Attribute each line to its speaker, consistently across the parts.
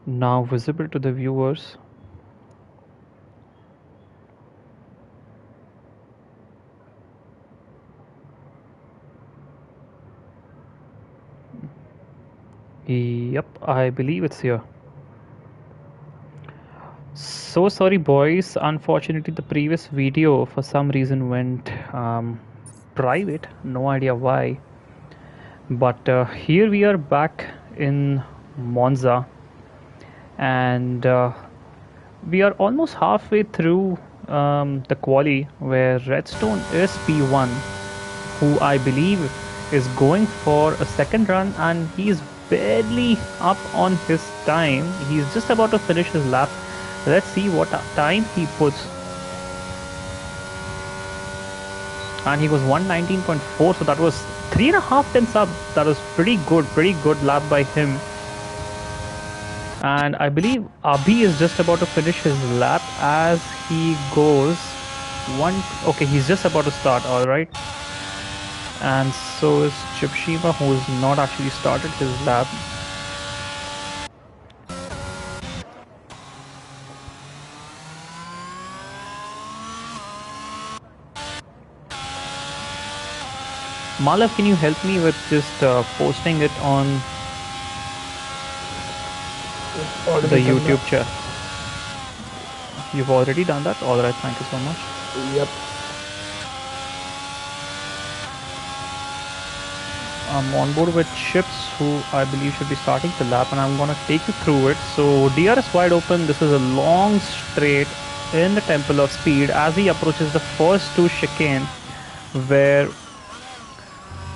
Speaker 1: now visible to the viewers. Yep, I believe it's here. So sorry, boys. Unfortunately, the previous video for some reason went private. No idea why. But here we are back in Monza, and we are almost halfway through the quali where Redstone is P1, who I believe is going for a second run, and he's barely up on his time. He's just about to finish his lap. Let's see what time he puts. And he was 119.4, so that was 3.5 tenths up. That was pretty good lap by him. And I believe Abhi is just about to finish his lap as he goes okay, he's just about to start. All right, and so is Chipshima, who's not actually started his lap. Malav, can you help me with just posting it on the YouTube chat? You've already done that? Alright, thank you so much.
Speaker 2: Yep.
Speaker 1: I'm on board with Chips, who I believe should be starting the lap, and I'm gonna take you through it. So DR is wide open. This is a long straight in the Temple of Speed as he approaches the first two chicane, where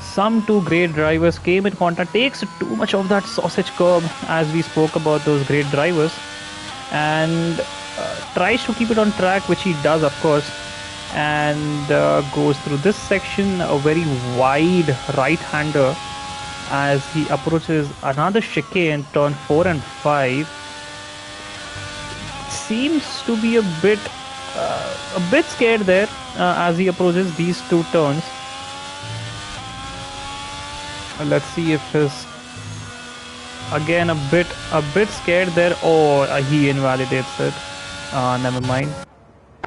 Speaker 1: some two great drivers came in contact. Takes too much of that sausage curb, as we spoke about those great drivers, and tries to keep it on track, which he does, of course, and goes through this section, a very wide right-hander, as he approaches another chicane, turn 4 and 5. Seems to be a bit scared there as he approaches these two turns. Let's see if his again a bit scared there. Oh, he invalidates it. Never mind.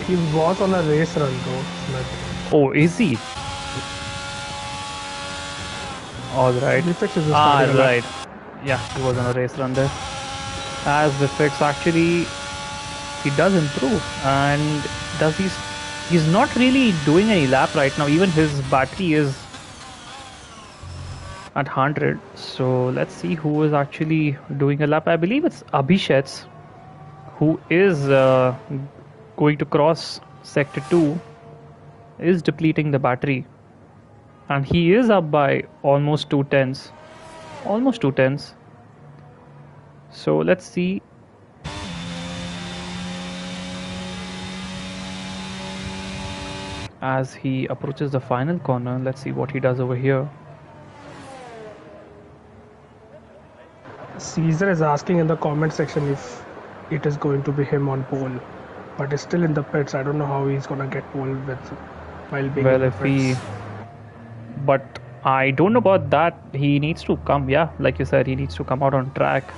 Speaker 2: He was on a race run though, Smith.
Speaker 1: Oh, is he? Alright. Right. Yeah, he was on a race run there. As Vifix actually, he does improve, and he's not really doing any lap right now. Even his battery is at 100. So let's see who is actually doing a lap. I believe it's Abhishek, who is going to cross sector 2, is depleting the battery, and he is up by almost 2 tenths. So let's see. As he approaches the final corner, let's see what he does over here.
Speaker 2: Caesar is asking in the comment section if it is going to be him on pole, but he's still in the pits. I don't know how he's gonna get pole while being in the pits.
Speaker 1: But I don't know about that. He needs to come, yeah, like you said, he needs to come out on track,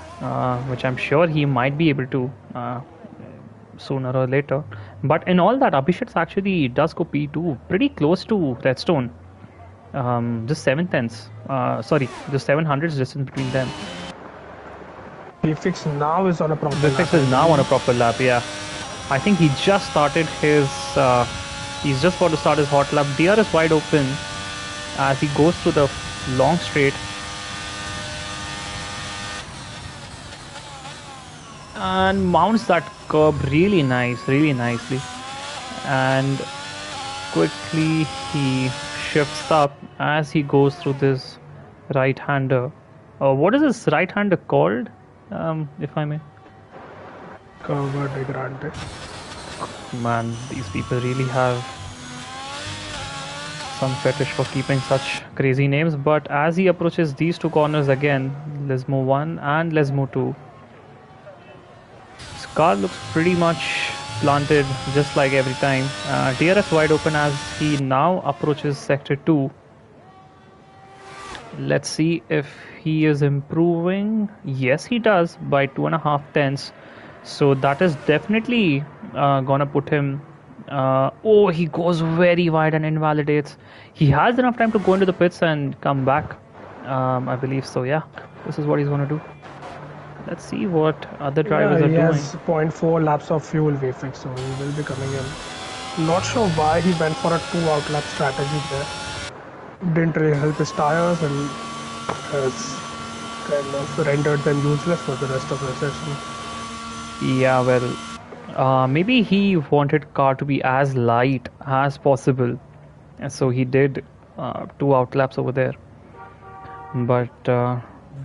Speaker 1: which I'm sure he might be able to sooner or later. But in all that, Abhishek actually does go P2, pretty close to Redstone. Just 7 tenths. Just 700s distance between them.
Speaker 2: Vifix now is on a proper lap.
Speaker 1: Vifix is now on a proper lap, yeah. I think he just started his... he's just about to start his hot lap. DR is wide open as he goes through the long straight. And mounts that curb really nicely. And quickly he shifts up as he goes through this right-hander. What is this right-hander called, if I may?
Speaker 2: Curva de Grande.
Speaker 1: Man, these people really have some fetish for keeping such crazy names. But as he approaches these two corners again, Lesmo 1 and Lesmo 2, his car looks pretty much planted just like every time. DRS wide open as he now approaches sector 2. Let's see if he is improving. Yes, he does by 2.5 tenths. So that is definitely gonna put him. Oh, he goes very wide and invalidates. He has enough time to go into the pits and come back. I believe so. Yeah, this is what he's gonna do. Let's see what other
Speaker 2: Yeah,
Speaker 1: drivers are
Speaker 2: he has
Speaker 1: doing.
Speaker 2: zero point 0.4 laps of fuel VFX, so he will be coming in. Not sure why he went for a 2 out lap strategy there. Didn't really help his tires and has kind of rendered them useless for the rest of the session.
Speaker 1: Yeah, well, maybe he wanted car to be as light as possible, and so he did 2 out laps over there. But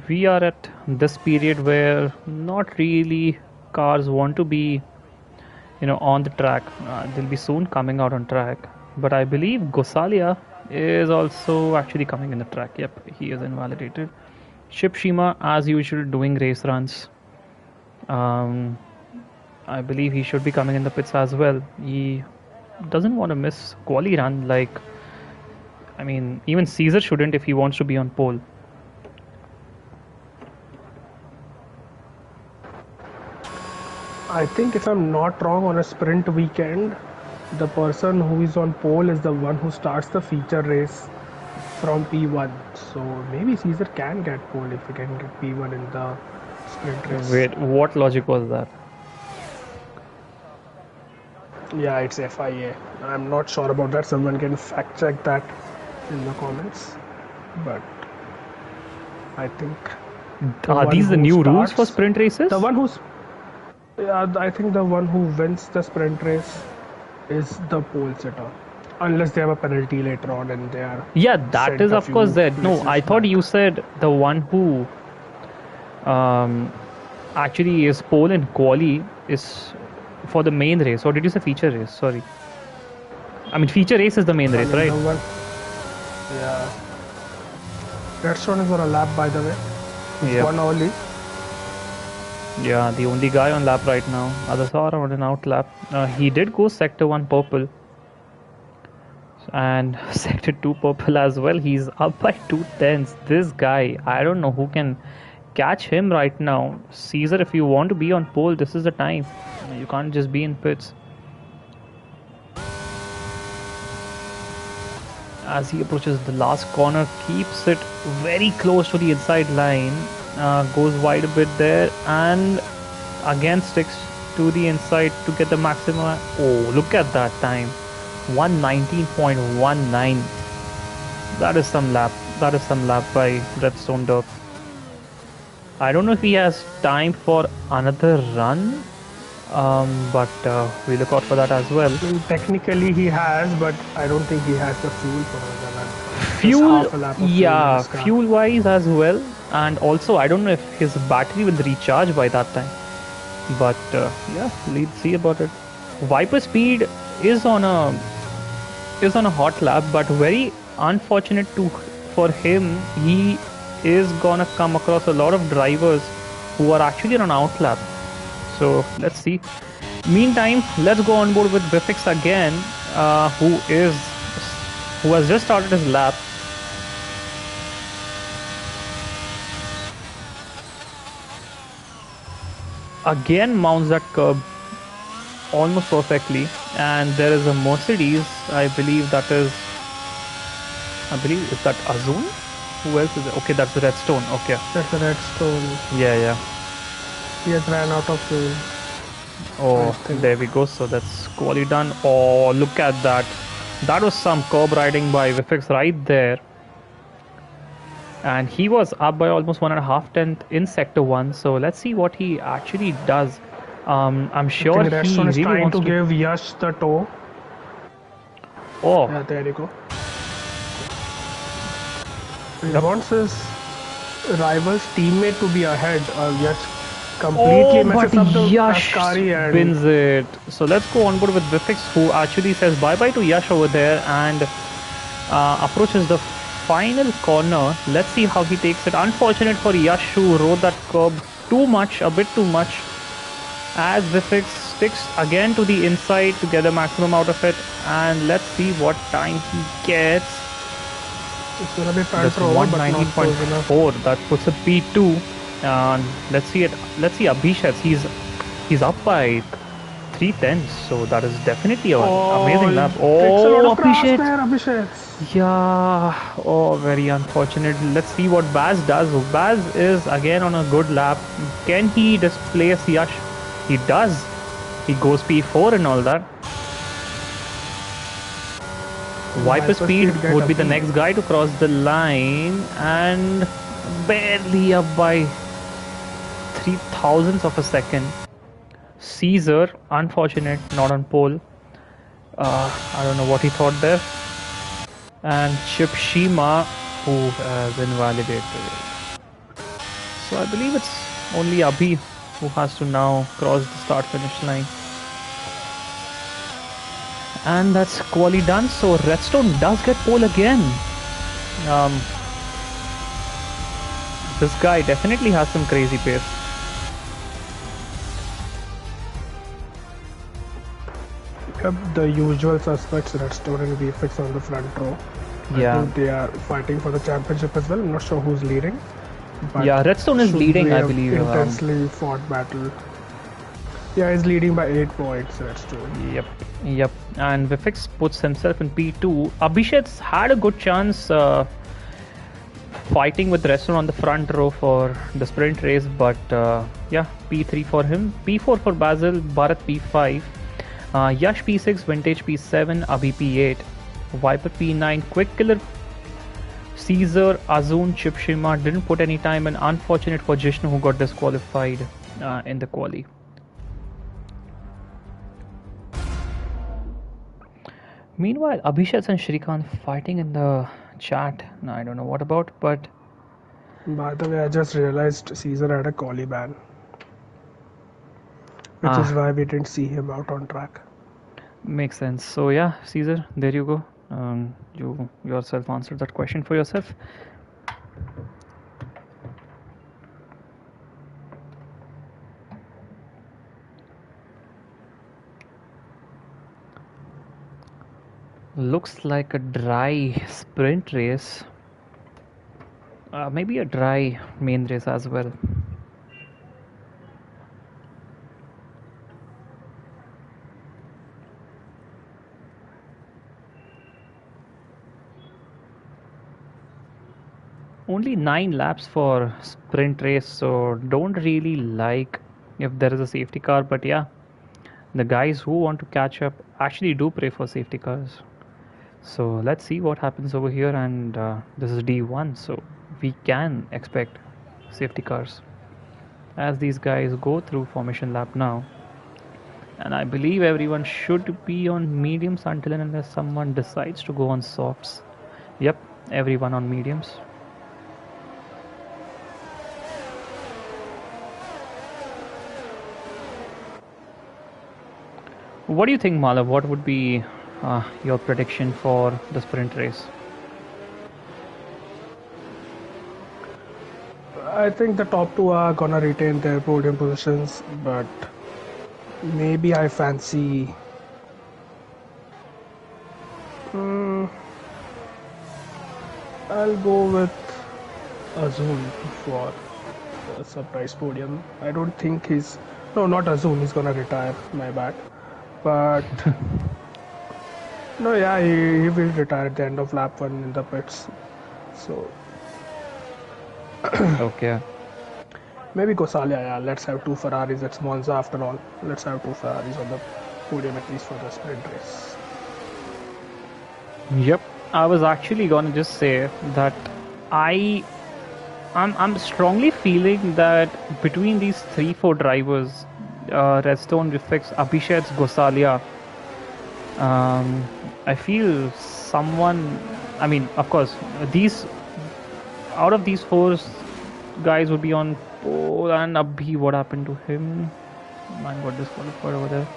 Speaker 1: we are at this period where not really cars want to be, on the track. They'll be soon coming out on track. But I believe Gosalia is also actually coming in the track. Yep, he is invalidated. Ship Shima, as usual, doing race runs. Um, I believe he should be coming in the pits as well. He doesn't want to miss quali run. I mean, even Caesar shouldn't if he wants to be on pole.
Speaker 2: I think if I'm not wrong, on a sprint weekend, the person who is on pole is the one who starts the feature race from P1. So maybe Caesar can get pole if he can get P1 in the sprint race.
Speaker 1: Wait, what logic was that?
Speaker 2: Yeah, it's FIA. I'm not sure about that. Someone can fact check that in the comments. But I think
Speaker 1: Are these the new rules for sprint races?
Speaker 2: the one who's I think the one who wins the sprint race is the pole sitter, unless they have a penalty later on and they are
Speaker 1: Yeah, that is of course there. No, I thought
Speaker 2: back.
Speaker 1: you said the one who actually is pole in quali is for the main race. Or did you say feature race? Sorry. I mean, feature race is the main race, right?
Speaker 2: Yeah. Redstone is on a lap, by the way. He's one early.
Speaker 1: Yeah, the only guy on lap right now. Others are on an out lap. He did go sector 1 purple. And sector 2 purple as well. He's up by 2 tenths. This guy, I don't know who can catch him right now. Caesar, if you want to be on pole, this is the time. You can't just be in pits. As he approaches the last corner, keeps it very close to the inside line. Goes wide a bit there and again sticks to the inside to get the maximum. Oh, look at that time. 119.19. That is some lap. That is some lap by Redstone Derp. I don't know if he has time for another run, but we look out for that as well.
Speaker 2: I mean, technically he has, but I don't think he has the fuel for another run.
Speaker 1: Fuel, yeah, fuel wise as well, and also I don't know if his battery will recharge by that time. But yeah, let's see about it. Viper speed is on a hot lap, but very unfortunate for him. He is gonna come across a lot of drivers who are actually on an out lap. So let's see. Meantime, let's go on board with Bifix again, who has just started his lap. Again mounts that curb almost perfectly, and there is a Mercedes. I believe is that Azul? Who else is it? Okay, that's the Redstone. Okay,
Speaker 2: that's the Redstone.
Speaker 1: Yeah.
Speaker 2: He has ran out of fuel.
Speaker 1: Oh, there we go. So that's quality done. Oh, look at that. That was some curb riding by Vifix right there. And he was up by almost 1.5 tenth in sector 1. So let's see what he actually does. I'm sure he
Speaker 2: really
Speaker 1: is trying
Speaker 2: wants to give Yash the toe.
Speaker 1: Oh,
Speaker 2: yeah, there you go. He wants his rival's teammate to be ahead. Yash completely messes up the Ascari and
Speaker 1: wins it. So let's go on board with Vifix, who actually says bye-bye to Yash over there and approaches the final corner. Let's see how he takes it. Unfortunate for Yash, who rode that curb a bit too much. As Vifix sticks again to the inside to get the maximum out of it. And let's see what time he gets.
Speaker 2: It's gonna be front
Speaker 1: That's
Speaker 2: row, but not close enough.
Speaker 1: 119.4. That puts a P2. And let's see it. Let's see Abhishek. He's up by 3 tenths. So that is definitely an
Speaker 2: Oh,
Speaker 1: amazing
Speaker 2: he
Speaker 1: lap.
Speaker 2: takes a lot
Speaker 1: Oh,
Speaker 2: of grass
Speaker 1: Abhishek.
Speaker 2: there, Abhishek.
Speaker 1: Yeah. Oh, very unfortunate. Let's see what Baz does. Baz is again on a good lap. Can he displace Yash? He does. He goes P4 and all that. Viper
Speaker 2: Viper
Speaker 1: Speed
Speaker 2: speed get
Speaker 1: would
Speaker 2: a
Speaker 1: be the
Speaker 2: B.
Speaker 1: next guy to cross the line and barely up by 3 thousandths of a second. Caesar, unfortunate, not on pole. I don't know what he thought there. And Chip Shima, who has invalidated. So I believe it's only Abhi who has to now cross the start finish line. And that's quali done. So Redstone does get pole again. Um, this guy definitely has some crazy pace.
Speaker 2: Yep, the usual suspects, Redstone and VFX on the front row. I
Speaker 1: Yeah.
Speaker 2: think they are fighting for the championship as well. I'm not sure who's leading, but
Speaker 1: Yeah, Redstone is
Speaker 2: should
Speaker 1: leading,
Speaker 2: be
Speaker 1: I
Speaker 2: a
Speaker 1: believe.
Speaker 2: intensely fought battle. Yeah, he's leading by 8 points, Redstone.
Speaker 1: Yep, yep. And Vifix puts himself in P2. Abhishek's had a good chance fighting with Redstone on the front row for the sprint race, but yeah, P3 for him. P4 for Basil, Bharat P5. Yash P6, Vintage P7, Abhi P8, Viper P9, Quick Killer, Caesar, Azun, Chipshima didn't put any time, and unfortunate for Jishnu who got disqualified in the quali. Meanwhile, Abhishek and Shrikant fighting in the chat. Now, I don't know what about, but
Speaker 2: By the way, I just realized Caesar had a collie ban, which is
Speaker 1: ah,
Speaker 2: why we didn't see him out on track.
Speaker 1: makes sense. So yeah, Caesar, there you go. You yourself answered that question for yourself. Looks like a dry sprint race. Maybe a dry main race as well. Only 9 laps for sprint race, so don't really like if there is a safety car. But yeah, the guys who want to catch up actually do pray for safety cars. So let's see what happens over here. And this is D1, so we can expect safety cars as these guys go through formation lap now. And I believe everyone should be on mediums until and unless someone decides to go on softs. Yep, everyone on mediums. What do you think, Malav? What would be your prediction for the sprint race?
Speaker 2: I think the top two are gonna retain their podium positions, but maybe I fancy. Hmm, I'll go with Azul for a surprise podium. I don't think he's. No, not Azul. He's gonna retire. My bad. But no, yeah, he will retire at the end of lap one in the pits. So
Speaker 1: Okay.
Speaker 2: maybe Gosalia. Yeah, let's have two Ferraris. It's Monza after all. Let's have two Ferraris on the podium at least for the sprint race.
Speaker 1: Yep. I was actually gonna just say that I I'm strongly feeling that between these 3-4 drivers, Redstone, Reflex, Abhishek, Gosalia, I feel someone. I mean, of course, these out of these four guys would be on pole, and Abhi, what happened to him? Man got disqualified over there.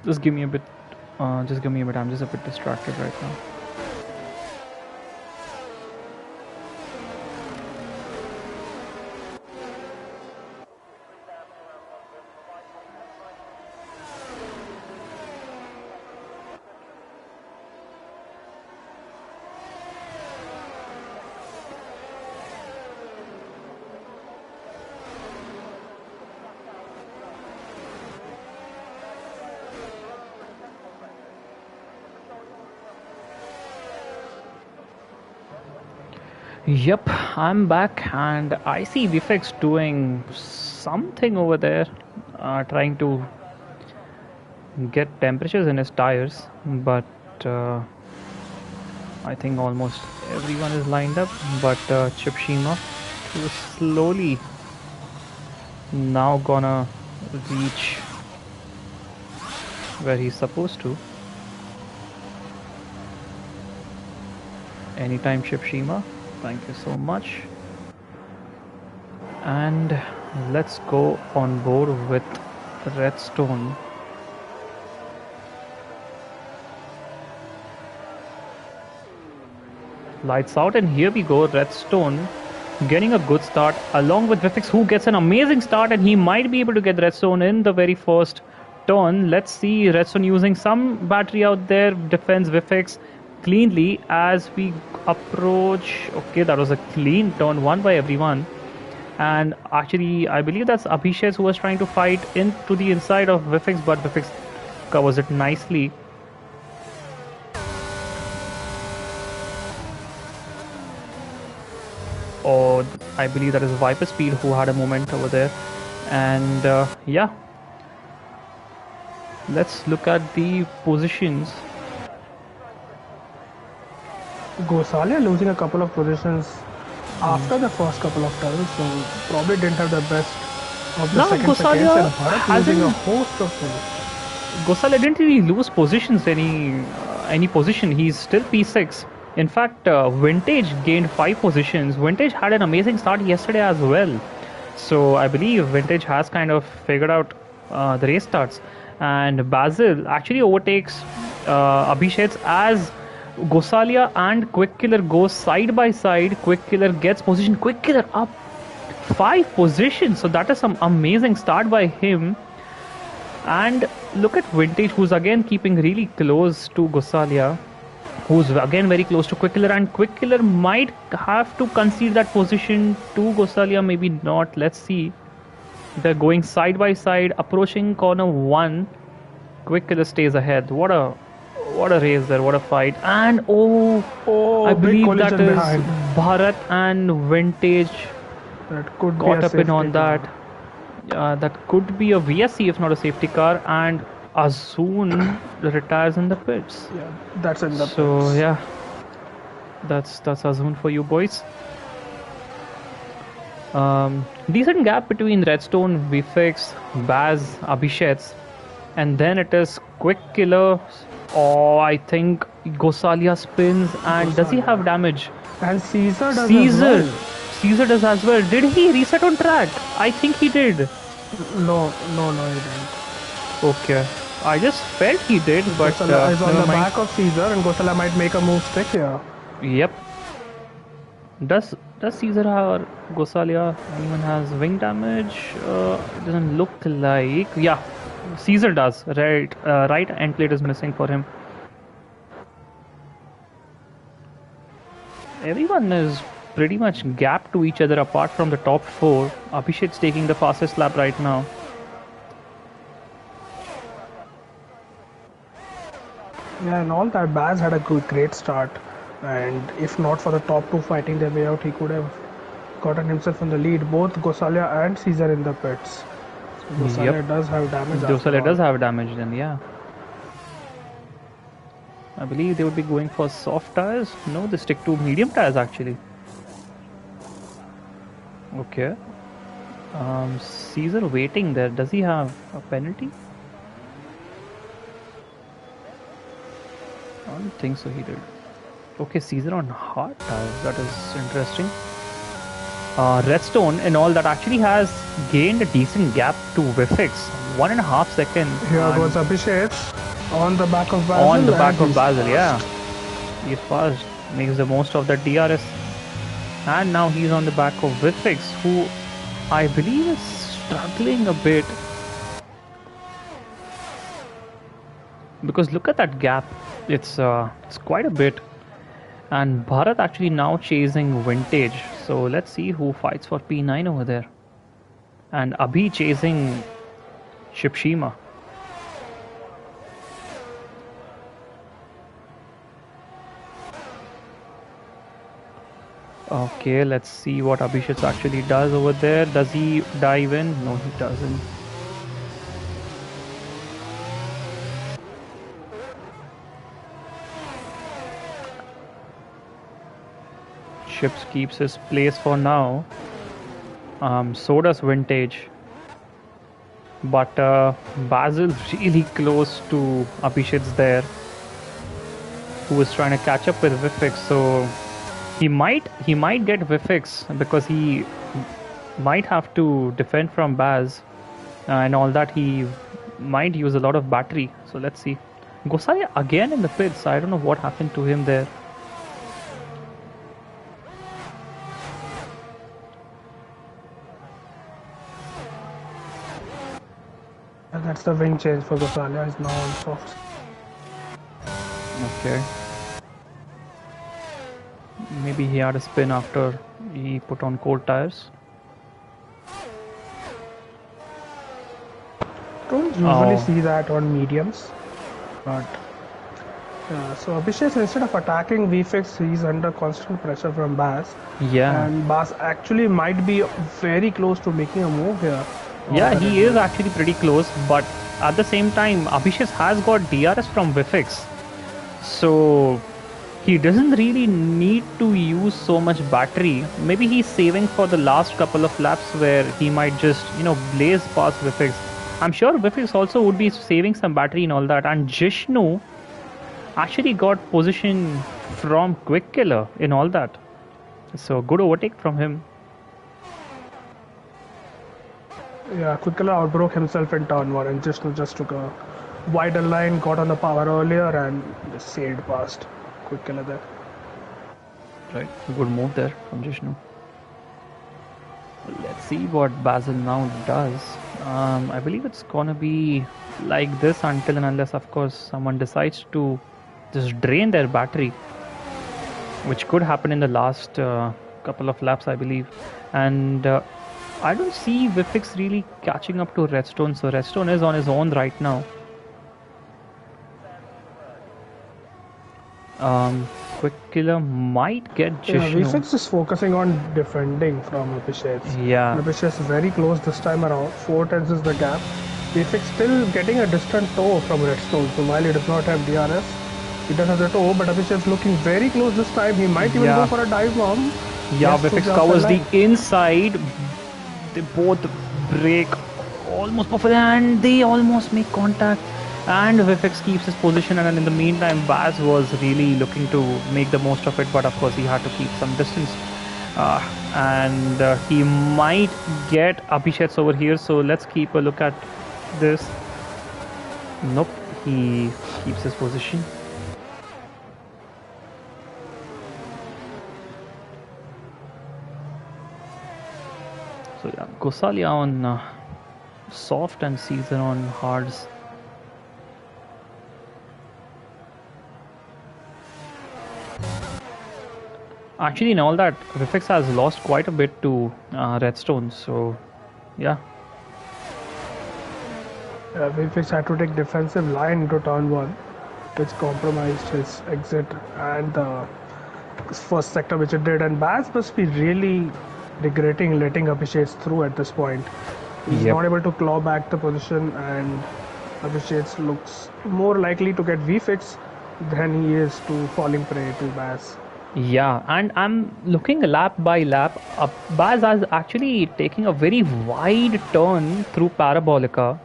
Speaker 1: Just give me a bit. Just give me a bit. I'm just a bit distracted right now. Yep, I'm back and I see Vifex doing something over there, trying to get temperatures in his tires, but I think almost everyone is lined up, but Chipshima is slowly now gonna reach where he's supposed to. Anytime Chipshima, thank you so much. And let's go on board with Redstone. Lights out, and here we go. Redstone getting a good start along with Vifix, who gets an amazing start, and he might be able to get Redstone in the very first turn. Let's see Redstone using some battery out there, defends Vifix cleanly as we approach. Okay, that was a clean turn, won by everyone. And actually, I believe that's Abhishek who was trying to fight into the inside of Vifix, but Vifix covers it nicely. Or I believe that is Viper Speed who had a moment over there. And yeah, let's look at the positions.
Speaker 2: Gosalia losing a couple of positions after the first couple of turns, so probably didn't have the best of the
Speaker 1: Now
Speaker 2: second seconds,
Speaker 1: Gosalia
Speaker 2: and Bharat losing a
Speaker 1: hasn't.
Speaker 2: host of things.
Speaker 1: Gosalia didn't really lose positions any position. He's still P6. In fact, Vintage gained 5 positions. Vintage had an amazing start yesterday as well. So I believe Vintage has kind of figured out the race starts. And Basil actually overtakes Abhishek as Gosalia and Quick Killer go side by side. Quick Killer gets position. Quick Killer up 5 positions. So that is some amazing start by him. And look at Vintage, who's again keeping really close to Gosalia, who's again very close to Quick Killer, and Quick Killer might have to concede that position to Gosalia, maybe not. Let's see. They're going side by side, approaching corner 1. Quick Killer stays ahead. What a race there, what a fight. And I
Speaker 2: Oh, big
Speaker 1: believe that
Speaker 2: collision
Speaker 1: is
Speaker 2: behind.
Speaker 1: Bharat and Vintage
Speaker 2: That could be a
Speaker 1: caught up in
Speaker 2: safety
Speaker 1: on that.
Speaker 2: car.
Speaker 1: That could be a VSC if not a safety car, and Azun retires in the pits.
Speaker 2: Yeah, that's in the
Speaker 1: So
Speaker 2: pits.
Speaker 1: yeah, that's Azun for you boys. Decent gap between Redstone, VFX, Baz, Abhishek, and then it is Quick Killer. Oh, I think Gosalia spins, and does he
Speaker 2: Gosalia.
Speaker 1: have damage?
Speaker 2: And Caesar does as
Speaker 1: Caesar.
Speaker 2: well.
Speaker 1: Caesar does as well. Did he reset on track? I think he did.
Speaker 2: No, no, he didn't.
Speaker 1: Okay. I just felt he did, but
Speaker 2: Gosala is on
Speaker 1: never
Speaker 2: the
Speaker 1: mind.
Speaker 2: back of Caesar, and Gosala might make a move stick here.
Speaker 1: Yep. Does Caesar or Gosalia anyone has wing damage? It doesn't look like. Yeah, Caesar does. Right end plate is missing for him. Everyone is pretty much gapped to each other apart from the top 4. Abhishek's taking the fastest lap right now.
Speaker 2: Yeah, and all that, Baz had a great start. And if not for the top two fighting their way out, he could have gotten himself in the lead. Both Gosalia and Caesar in the pits. So Gosalia
Speaker 1: Yep.
Speaker 2: does have damage after
Speaker 1: Gosalia
Speaker 2: all.
Speaker 1: does have damage then, yeah. I believe they would be going for soft tires. No, they stick to medium tires actually. Okay. Caesar waiting there. Does he have a penalty? I don't think so. He did. Okay, Caesar on hard tires. That is interesting. Redstone and all that actually has gained a decent gap to Vifix. 1.5 seconds.
Speaker 2: Here goes Abhishek on the back of Basil.
Speaker 1: On the back
Speaker 2: and
Speaker 1: of
Speaker 2: he's
Speaker 1: Basil, yeah.
Speaker 2: fast.
Speaker 1: He's fast. Makes the most of that DRS. And now he's on the back of Vifix, who I believe is struggling a bit. Because look at that gap. It's quite a bit. And Bharat actually now chasing Vintage. So let's see who fights for P9 over there. And Abhi chasing Shipshima. Okay, let's see what Abhishek actually does over there. Does he dive in? No, he doesn't. Ships keeps his place for now. So does Vintage. But Basil really close to Abhishek's there, who is trying to catch up with Vifix. So he might get Vifix because he might have to defend from Baz and all that. He might use a lot of battery. So let's see. Gosaya again in the pits. I don't know what happened to him there.
Speaker 2: And that's the wing change for Gosalia. Is now on soft.
Speaker 1: Okay. Maybe he had a spin after he put on cold tires.
Speaker 2: Don't usually see that on mediums, but so Abhishek, instead of attacking VFX, he's under constant pressure from Baz.
Speaker 1: Yeah.
Speaker 2: And Baz actually might be very close to making a move here.
Speaker 1: Yeah, he is actually pretty close, but at the same time, Abhishek has got DRS from Vifix. So he doesn't really need to use so much battery. Maybe he's saving for the last couple of laps where he might just, blaze past Vifix. I'm sure Vifix also would be saving some battery and all that. And Jishnu actually got position from Quick Killer in all that. So good overtake from him.
Speaker 2: Yeah, Quick Killer outbroke himself in turn 1 and just took a wider line, got on the power earlier and just sailed past Quick Killer there.
Speaker 1: Right, good move there from Jishnu. Let's see what Basil now does. I believe it's gonna be like this until and unless, of course, someone decides to just drain their battery, which could happen in the last couple of laps, I believe. And I don't see Vifix really catching up to Redstone, so Redstone is on his own right now. Quick Killer might get Jishnu.
Speaker 2: Yeah, Vifix is focusing on defending from Abhishek.
Speaker 1: Yeah.
Speaker 2: Abhishek is very close this time around. 4/10 is the gap. Vifix still getting a distant toe from Redstone, so while he does not have DRS, he does have the toe, but Abhishek is looking very close this time. He might even go for a dive bomb.
Speaker 1: Yeah, Vifix covers the inside. They both break almost perfect and they almost make contact. And Vifix keeps his position, and in the meantime, Baz was really looking to make the most of it, but of course, he had to keep some distance. And he might get Abhishek over here, so let's keep a look at this. Nope, he keeps his position. So yeah, Gosalia on soft and Caesar on hards. Actually, in all that, Vifix has lost quite a bit to Redstone, so yeah.
Speaker 2: Vifix had to take defensive line into turn 1, which compromised his exit and the first sector, which it did. And Baz must be really regretting letting Abhishek through at this point. He's not able to claw back the position, and Abhishek looks more likely to get Vifix than he is to falling prey to Baz.
Speaker 1: Yeah, and I'm looking lap by lap. Baz is actually taking a very wide turn through Parabolica,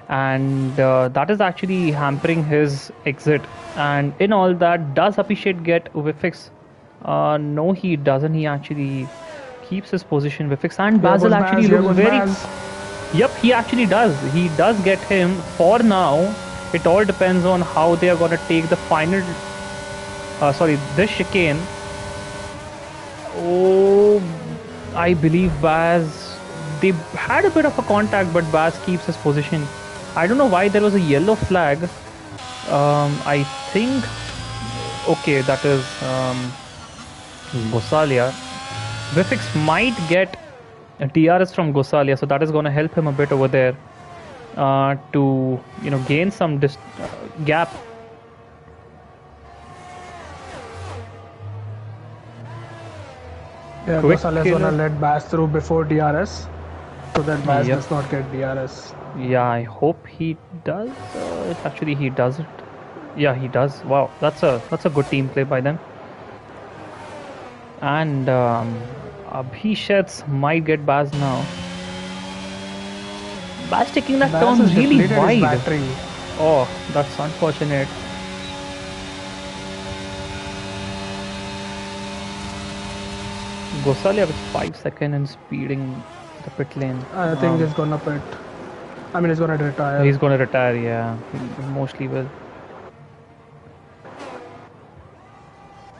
Speaker 1: and that is actually hampering his exit. And in all that, does Abhishek get Vifix? No, he doesn't. He actually keeps his position. Vifix and Basil actually look very. Yep, he actually does. He does get him for now. It all depends on how they are going to take the final. This chicane. Oh, I believe Baz. They had a bit of a contact, but Baz keeps his position. I don't know why there was a yellow flag. I think. Okay, that is Gosalia. Vifix might get a DRS from Gosalia, so that is going to help him a bit over there to gain some gap.
Speaker 2: Yeah,
Speaker 1: Quick
Speaker 2: Gosal is gonna
Speaker 1: killer.
Speaker 2: let Baz through before DRS, so that Baz
Speaker 1: Yep.
Speaker 2: does not get DRS.
Speaker 1: Yeah, I hope he does. Actually, he doesn't. Yeah, he does. Wow, that's a good team play by them. And Abhisheks might get Baz now. Baz taking that
Speaker 2: Baz
Speaker 1: turn
Speaker 2: has
Speaker 1: really
Speaker 2: depleted his
Speaker 1: wide.
Speaker 2: battery.
Speaker 1: Oh, that's unfortunate. Gosalia with 5 seconds and speeding the pit lane.
Speaker 2: I think he's gonna pit. I mean, he's gonna retire.
Speaker 1: He's gonna retire. Yeah, he mostly will.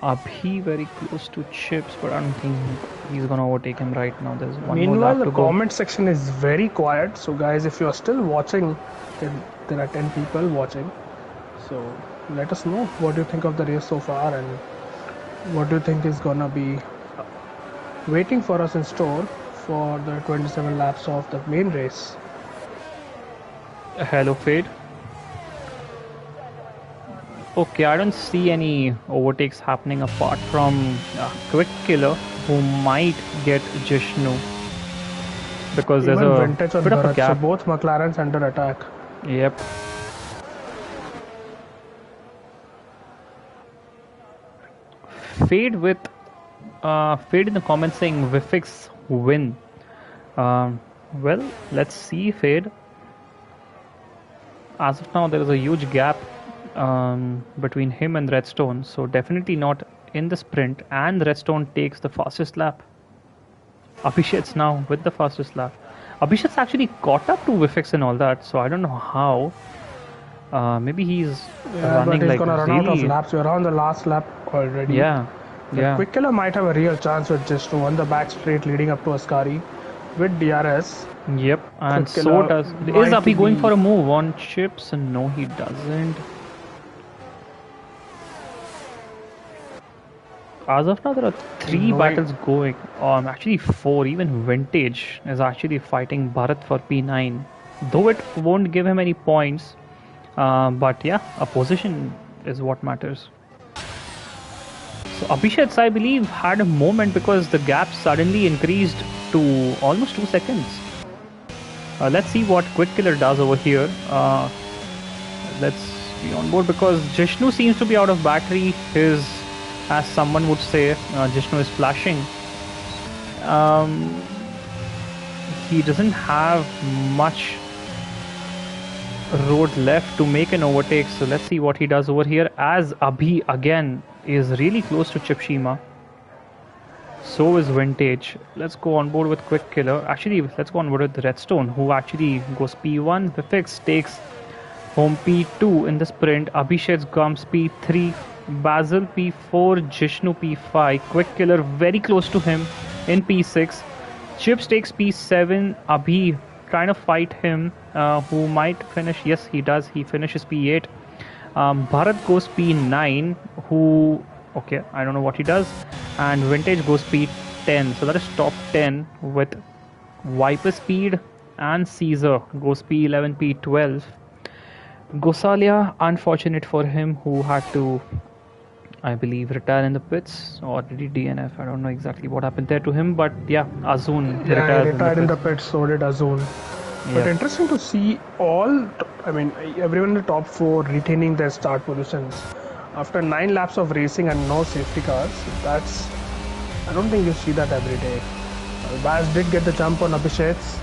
Speaker 1: Abhi very close to Chips, but I don't think he's gonna overtake him right now. There's one more
Speaker 2: Meanwhile,
Speaker 1: lap
Speaker 2: the
Speaker 1: to go.
Speaker 2: comment section is very quiet. So, guys, if you are still watching, then there are 10 people watching. So, let us know what you think of the race so far and what do you think is gonna be waiting for us in store for the 27 laps of the main race.
Speaker 1: Hello, Fade. Okay, I don't see any overtakes happening apart from Quick Killer, who might get Jishnu because there's
Speaker 2: Even
Speaker 1: a
Speaker 2: Vintage on
Speaker 1: bit of a
Speaker 2: Bharat, so
Speaker 1: gap.
Speaker 2: both McLarens under attack.
Speaker 1: Yep. Fade with Fade in the comments saying Vifix win. Well, let's see, Fade. As of now, there is a huge gap between him and Redstone, so definitely not in the sprint. And Redstone takes the fastest lap. Abhishek's now with the fastest lap. Abhishek's actually caught up to Vifix and all that, so I don't know how. Maybe he's
Speaker 2: Yeah, but
Speaker 1: running
Speaker 2: he's
Speaker 1: like
Speaker 2: gonna run out of
Speaker 1: really.
Speaker 2: laps. We're on the last lap already.
Speaker 1: Yeah,
Speaker 2: But
Speaker 1: yeah.
Speaker 2: Quick Killer might have a real chance with just on the back straight leading up to Ascari with DRS.
Speaker 1: Yep, and
Speaker 2: Quick
Speaker 1: so
Speaker 2: Killer
Speaker 1: does. Is
Speaker 2: might
Speaker 1: Abhi going
Speaker 2: be.
Speaker 1: for a move on Chips? No, he doesn't. As of now, there are three
Speaker 2: No,
Speaker 1: battles going. Actually, four. Even Vintage is actually fighting Bharat for P9. Though it won't give him any points. But yeah, a position is what matters. So Abhishek, I believe, had a moment because the gap suddenly increased to almost 2 seconds. Let's see what Quick Killer does over here. Let's be on board because Jishnu seems to be out of battery. His, as someone would say, Jishnu is flashing. He doesn't have much road left to make an overtake. So let's see what he does over here. As Abhi again is really close to Chipshima. So is Vintage. Let's go on board with Quick Killer. Actually, let's go on board with Redstone, who actually goes P1. Vifix takes home P2 in the sprint. Abhishek comes P3. Basil P4. Jishnu P5. Quick Killer very close to him in P6. Chips takes P7. Abhi trying to fight him, who might finish. Yes, he does. He finishes P8. Bharat goes P9, who, okay, I don't know what he does. And Vintage goes P10. So that is top 10 with Viper Speed, and Caesar goes P11, P12. Gosalia, unfortunate for him, who had to, I believe, retire in the pits, or did he DNF? I don't know exactly what happened there to him, but yeah, Azun
Speaker 2: Yeah, he
Speaker 1: retires
Speaker 2: retired
Speaker 1: in
Speaker 2: in
Speaker 1: the
Speaker 2: the pits, so did Azul.
Speaker 1: pits.
Speaker 2: But
Speaker 1: Yep.
Speaker 2: interesting to see all, I mean, everyone in the top four retaining their start positions after 9 laps of racing and no safety cars. That's, I don't think you see that every day. Baz did get the jump on Abhishek's.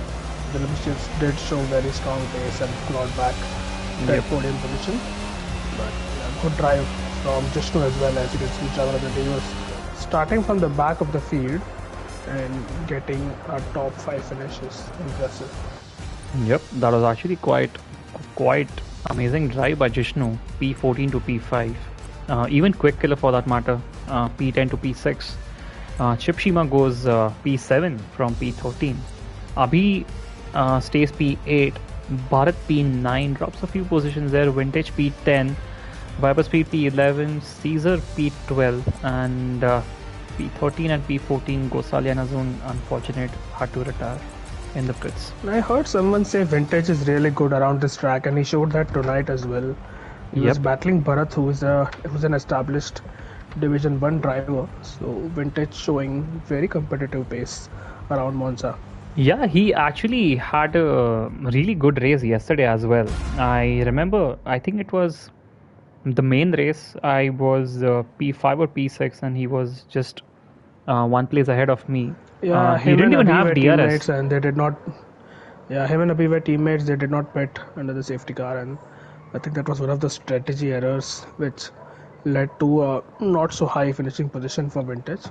Speaker 2: The Abhishek did show very strong pace and clawed back their
Speaker 1: Yep.
Speaker 2: podium position. But yeah, good drive from Jishnu as well. As you can see, Javradadi was starting from the back of the field and getting a top 5 finishes. Impressive.
Speaker 1: Yep, that was actually quite amazing drive by Jishnu, P14 to P5. Even Quick Killer for that matter, P10 to P6. Chipshima goes P7 from P13. Abhi stays P8. Bharat P9 drops a few positions there. Vintage P10. Viper Speed P11. Caesar P12. And P13 and P14, Gosalia and Azun, unfortunate, had to retire in the pits.
Speaker 2: I heard someone say Vintage is really good around this track, and he showed that tonight as well. He was
Speaker 1: Yep.
Speaker 2: battling Bharat, who's an established Division 1 driver. So Vintage showing very competitive pace around Monza.
Speaker 1: Yeah, he actually had a really good race yesterday as well. I remember, I think it was the main race. I was P5 or P6, and he was just one place ahead of me.
Speaker 2: Yeah,
Speaker 1: He
Speaker 2: him
Speaker 1: didn't
Speaker 2: and
Speaker 1: even
Speaker 2: Abhi
Speaker 1: have
Speaker 2: were
Speaker 1: DRS.
Speaker 2: teammates and they did not. Yeah, him and Abhi were teammates. They did not pit under the safety car, and I think that was one of the strategy errors which led to a not so high finishing position for Vintage.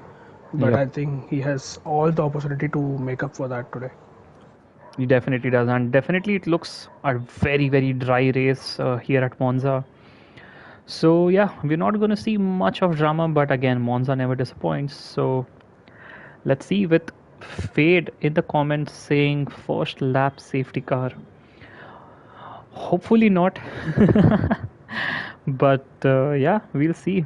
Speaker 2: But
Speaker 1: Yep,
Speaker 2: I think he has all the opportunity to make up for that today.
Speaker 1: he definitely does, and definitely it looks a very, very dry race here at Monza. So yeah, we're not going to see much of drama, but again, Monza never disappoints. So let's see with Fade in the comments saying first lap safety car. Hopefully not. But yeah, we'll see.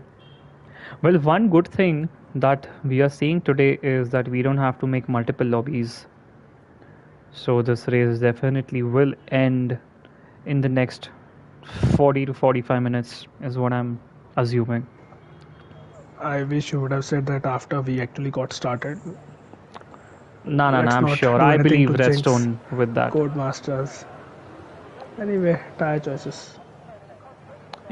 Speaker 1: Well, one good thing that we are seeing today is that we don't have to make multiple lobbies. So this race definitely will end in the next 40 to 45 minutes, is what I'm assuming.
Speaker 2: I wish you would have said that after we actually got started.
Speaker 1: No, no, no,
Speaker 2: Let's
Speaker 1: I'm
Speaker 2: not
Speaker 1: sure.
Speaker 2: do
Speaker 1: I
Speaker 2: anything
Speaker 1: believe
Speaker 2: to jinx
Speaker 1: Redstone with that.
Speaker 2: Codemasters. Anyway, tire choices.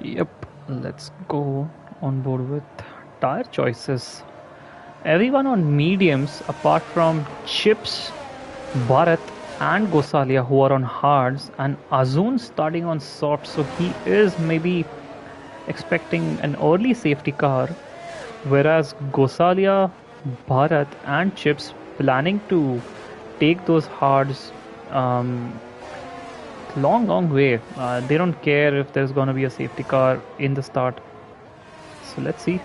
Speaker 1: Yep, let's go on board with tire choices. Everyone on mediums, apart from Chips, Bharat, and Gosalia, who are on hards, and Azun starting on soft, so he is maybe expecting an early safety car, whereas Gosalia, Bharat, and Chips planning to take those hards long, long way. They don't care if there's gonna be a safety car in the start. So let's see.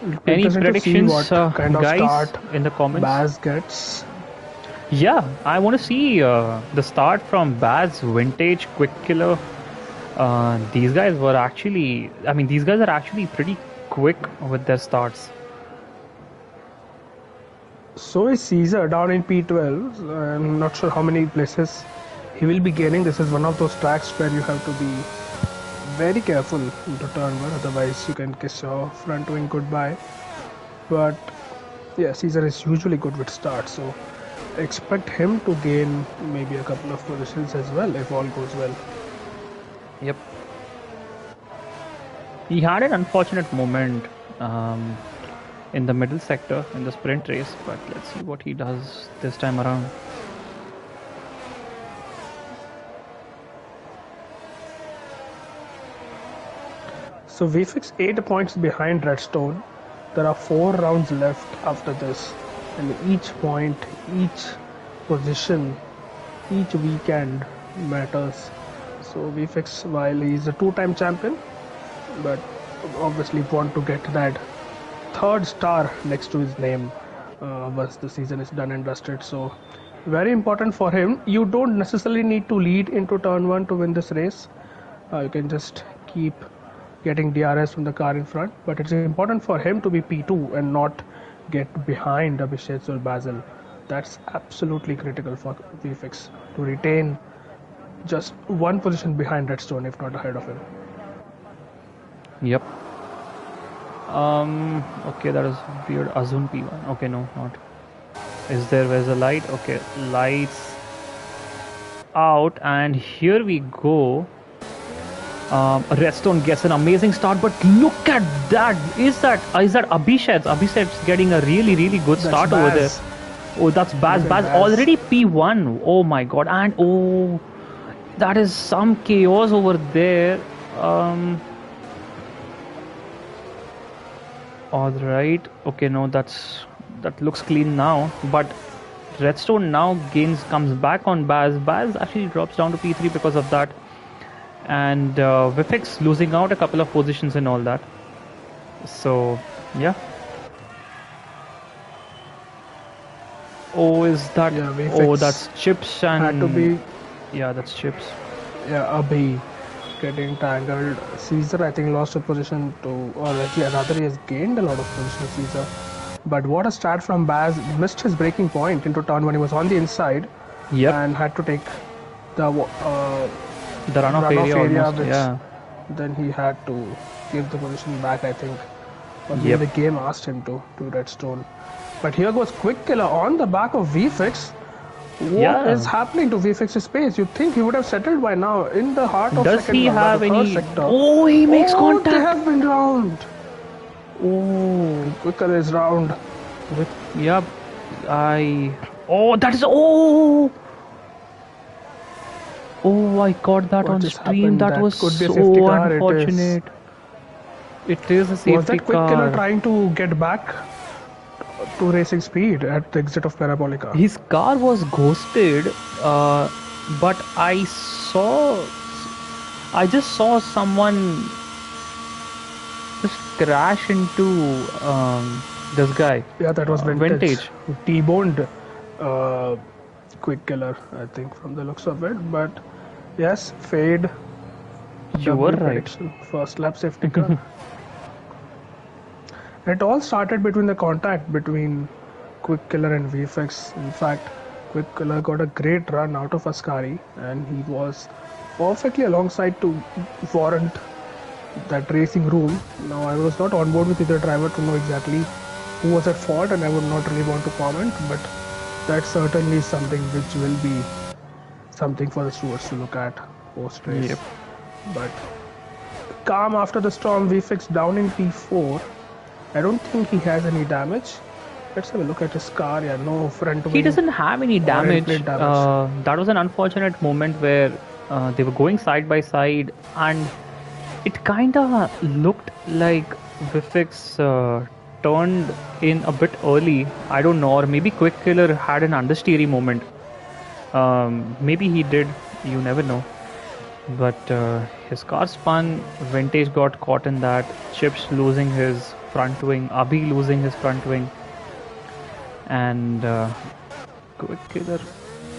Speaker 2: It'll be
Speaker 1: Any
Speaker 2: interesting to see what
Speaker 1: predictions,
Speaker 2: kind of
Speaker 1: guys,
Speaker 2: start
Speaker 1: in the comments?
Speaker 2: Baz gets.
Speaker 1: Yeah, I want to see the start from Baz, Vintage, Quick Killer. These guys were actually, I mean, these guys are actually pretty quick with their starts.
Speaker 2: So is Caesar down in P12. I'm not sure how many places he will be gaining. This is one of those tracks where you have to be very careful into turn one, otherwise you can kiss your front wing goodbye. But yeah, Caesar is usually good with start, so expect him to gain maybe a couple of positions as well if all goes well.
Speaker 1: Yep. He had an unfortunate moment um, in the middle sector in the sprint race, but let's see what he does this time around.
Speaker 2: So we fix 8 points behind Redstone. There are 4 rounds left after this, and each point, each position, each weekend matters. So we fix, while he's a 2-time champion, but obviously want to get that third star next to his name once the season is done and dusted. So very important for him. You don't necessarily need to lead into turn one to win this race. You can just keep getting DRS from the car in front, but it's important for him to be P2 and not get behind Abhishek or Basil. That's absolutely critical for VFX to retain just one position behind Redstone, if not ahead of him.
Speaker 1: Yep. Okay, that is weird. Azun P1. Okay, no, not. Is there, where's the light? Okay, lights out, and here we go. Redstone gets an amazing start, but look at that! Is that Abhishek? Abhishek's getting a really, really good
Speaker 2: That's
Speaker 1: start over there.
Speaker 2: Baz.
Speaker 1: Oh, that's Baz.
Speaker 2: Look at
Speaker 1: Baz
Speaker 2: Baz.
Speaker 1: already P1. Oh my god! And oh, that is some chaos over there. All right. Okay, no, that looks clean now. But Redstone now comes back on Baz. Baz actually drops down to P3 because of that, and Vifix losing out a couple of positions and all that. So yeah. Oh, is that?
Speaker 2: Yeah,
Speaker 1: Oh,
Speaker 2: VFX
Speaker 1: that's Chips
Speaker 2: had to
Speaker 1: and
Speaker 2: be,
Speaker 1: yeah, that's Chips.
Speaker 2: yeah, Abhi getting tangled. Caesar, I think, lost a position to, or actually, rather, he has gained a lot of position, Caesar. But what a start from Baz. Missed his breaking point into turn when he was on the inside
Speaker 1: Yep.
Speaker 2: and had to take the
Speaker 1: The runoff
Speaker 2: runoff
Speaker 1: area
Speaker 2: area,
Speaker 1: almost.
Speaker 2: which
Speaker 1: Yeah.
Speaker 2: then he had to give the position back, I think. Or maybe
Speaker 1: Yep.
Speaker 2: the game asked him to Redstone. But here goes Quick Killer on the back of VFix. What is
Speaker 1: Yeah.
Speaker 2: happening to VFX's pace? You'd think he would have settled by now in the heart of
Speaker 1: Does
Speaker 2: second
Speaker 1: he
Speaker 2: round or the
Speaker 1: have
Speaker 2: third
Speaker 1: any?
Speaker 2: sector.
Speaker 1: Oh, he makes
Speaker 2: Oh, they
Speaker 1: contact.
Speaker 2: have been round.
Speaker 1: Oh.
Speaker 2: Quick Killer is round.
Speaker 1: Yep. Oh, that is. Oh. Oh, I caught that
Speaker 2: What
Speaker 1: on
Speaker 2: just
Speaker 1: stream.
Speaker 2: happened?
Speaker 1: That
Speaker 2: That
Speaker 1: was
Speaker 2: could be a safety
Speaker 1: so
Speaker 2: car. It is.
Speaker 1: unfortunate. It is a
Speaker 2: Was
Speaker 1: safety
Speaker 2: that Quick Killer
Speaker 1: car.
Speaker 2: trying to get back to racing speed at the exit of Parabolica?
Speaker 1: His car was ghosted, but I just saw someone just crash into this guy,
Speaker 2: Yeah, that was Vintage.
Speaker 1: Vintage.
Speaker 2: Who T-boned uh, Quick Killer, I think, from the looks of it. But yes, Fade,
Speaker 1: You were
Speaker 2: W
Speaker 1: right.
Speaker 2: prediction, first lap safety car. It all started between the contact between Quick Killer and VFX. In fact, Quick Killer got a great run out of Ascari and he was perfectly alongside to warrant that racing room. Now, I was not on board with either driver to know exactly who was at fault, and I would not really want to comment, but that certainly is something which will be something for the stewards to look at post race.
Speaker 1: Yep.
Speaker 2: But calm after the storm, VFX down in P4. I don't think he has any damage. Let's have a look at his car. Yeah, no front wing.
Speaker 1: He doesn't have any
Speaker 2: or
Speaker 1: damage.
Speaker 2: end plate damage.
Speaker 1: That was an unfortunate moment where they were going side by side, and it kind of looked like Vifix turned in a bit early. I don't know, or maybe Quick Killer had an understeery moment. Maybe he did. You never know. But his car spun. Vintage got caught in that. Chips losing his front wing. Abhi losing his front wing. And Quick Killer.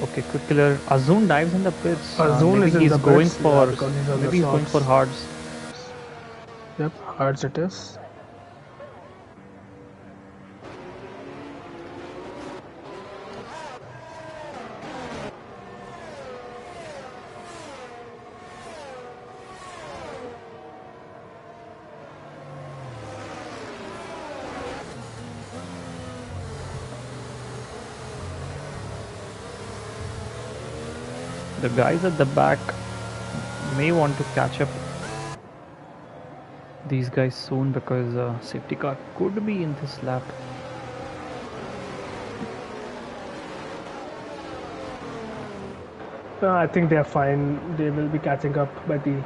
Speaker 1: Okay, Quick Killer. Azun dives in the pits.
Speaker 2: Azun
Speaker 1: Maybe
Speaker 2: is in
Speaker 1: he's
Speaker 2: the
Speaker 1: going
Speaker 2: pits,
Speaker 1: for.
Speaker 2: because he's on the
Speaker 1: Maybe he's going for
Speaker 2: softs.
Speaker 1: hards.
Speaker 2: Yep, hards it is.
Speaker 1: The guys at the back may want to catch up these guys soon because safety car could be in this lap.
Speaker 2: I think they are fine. They will be catching up by the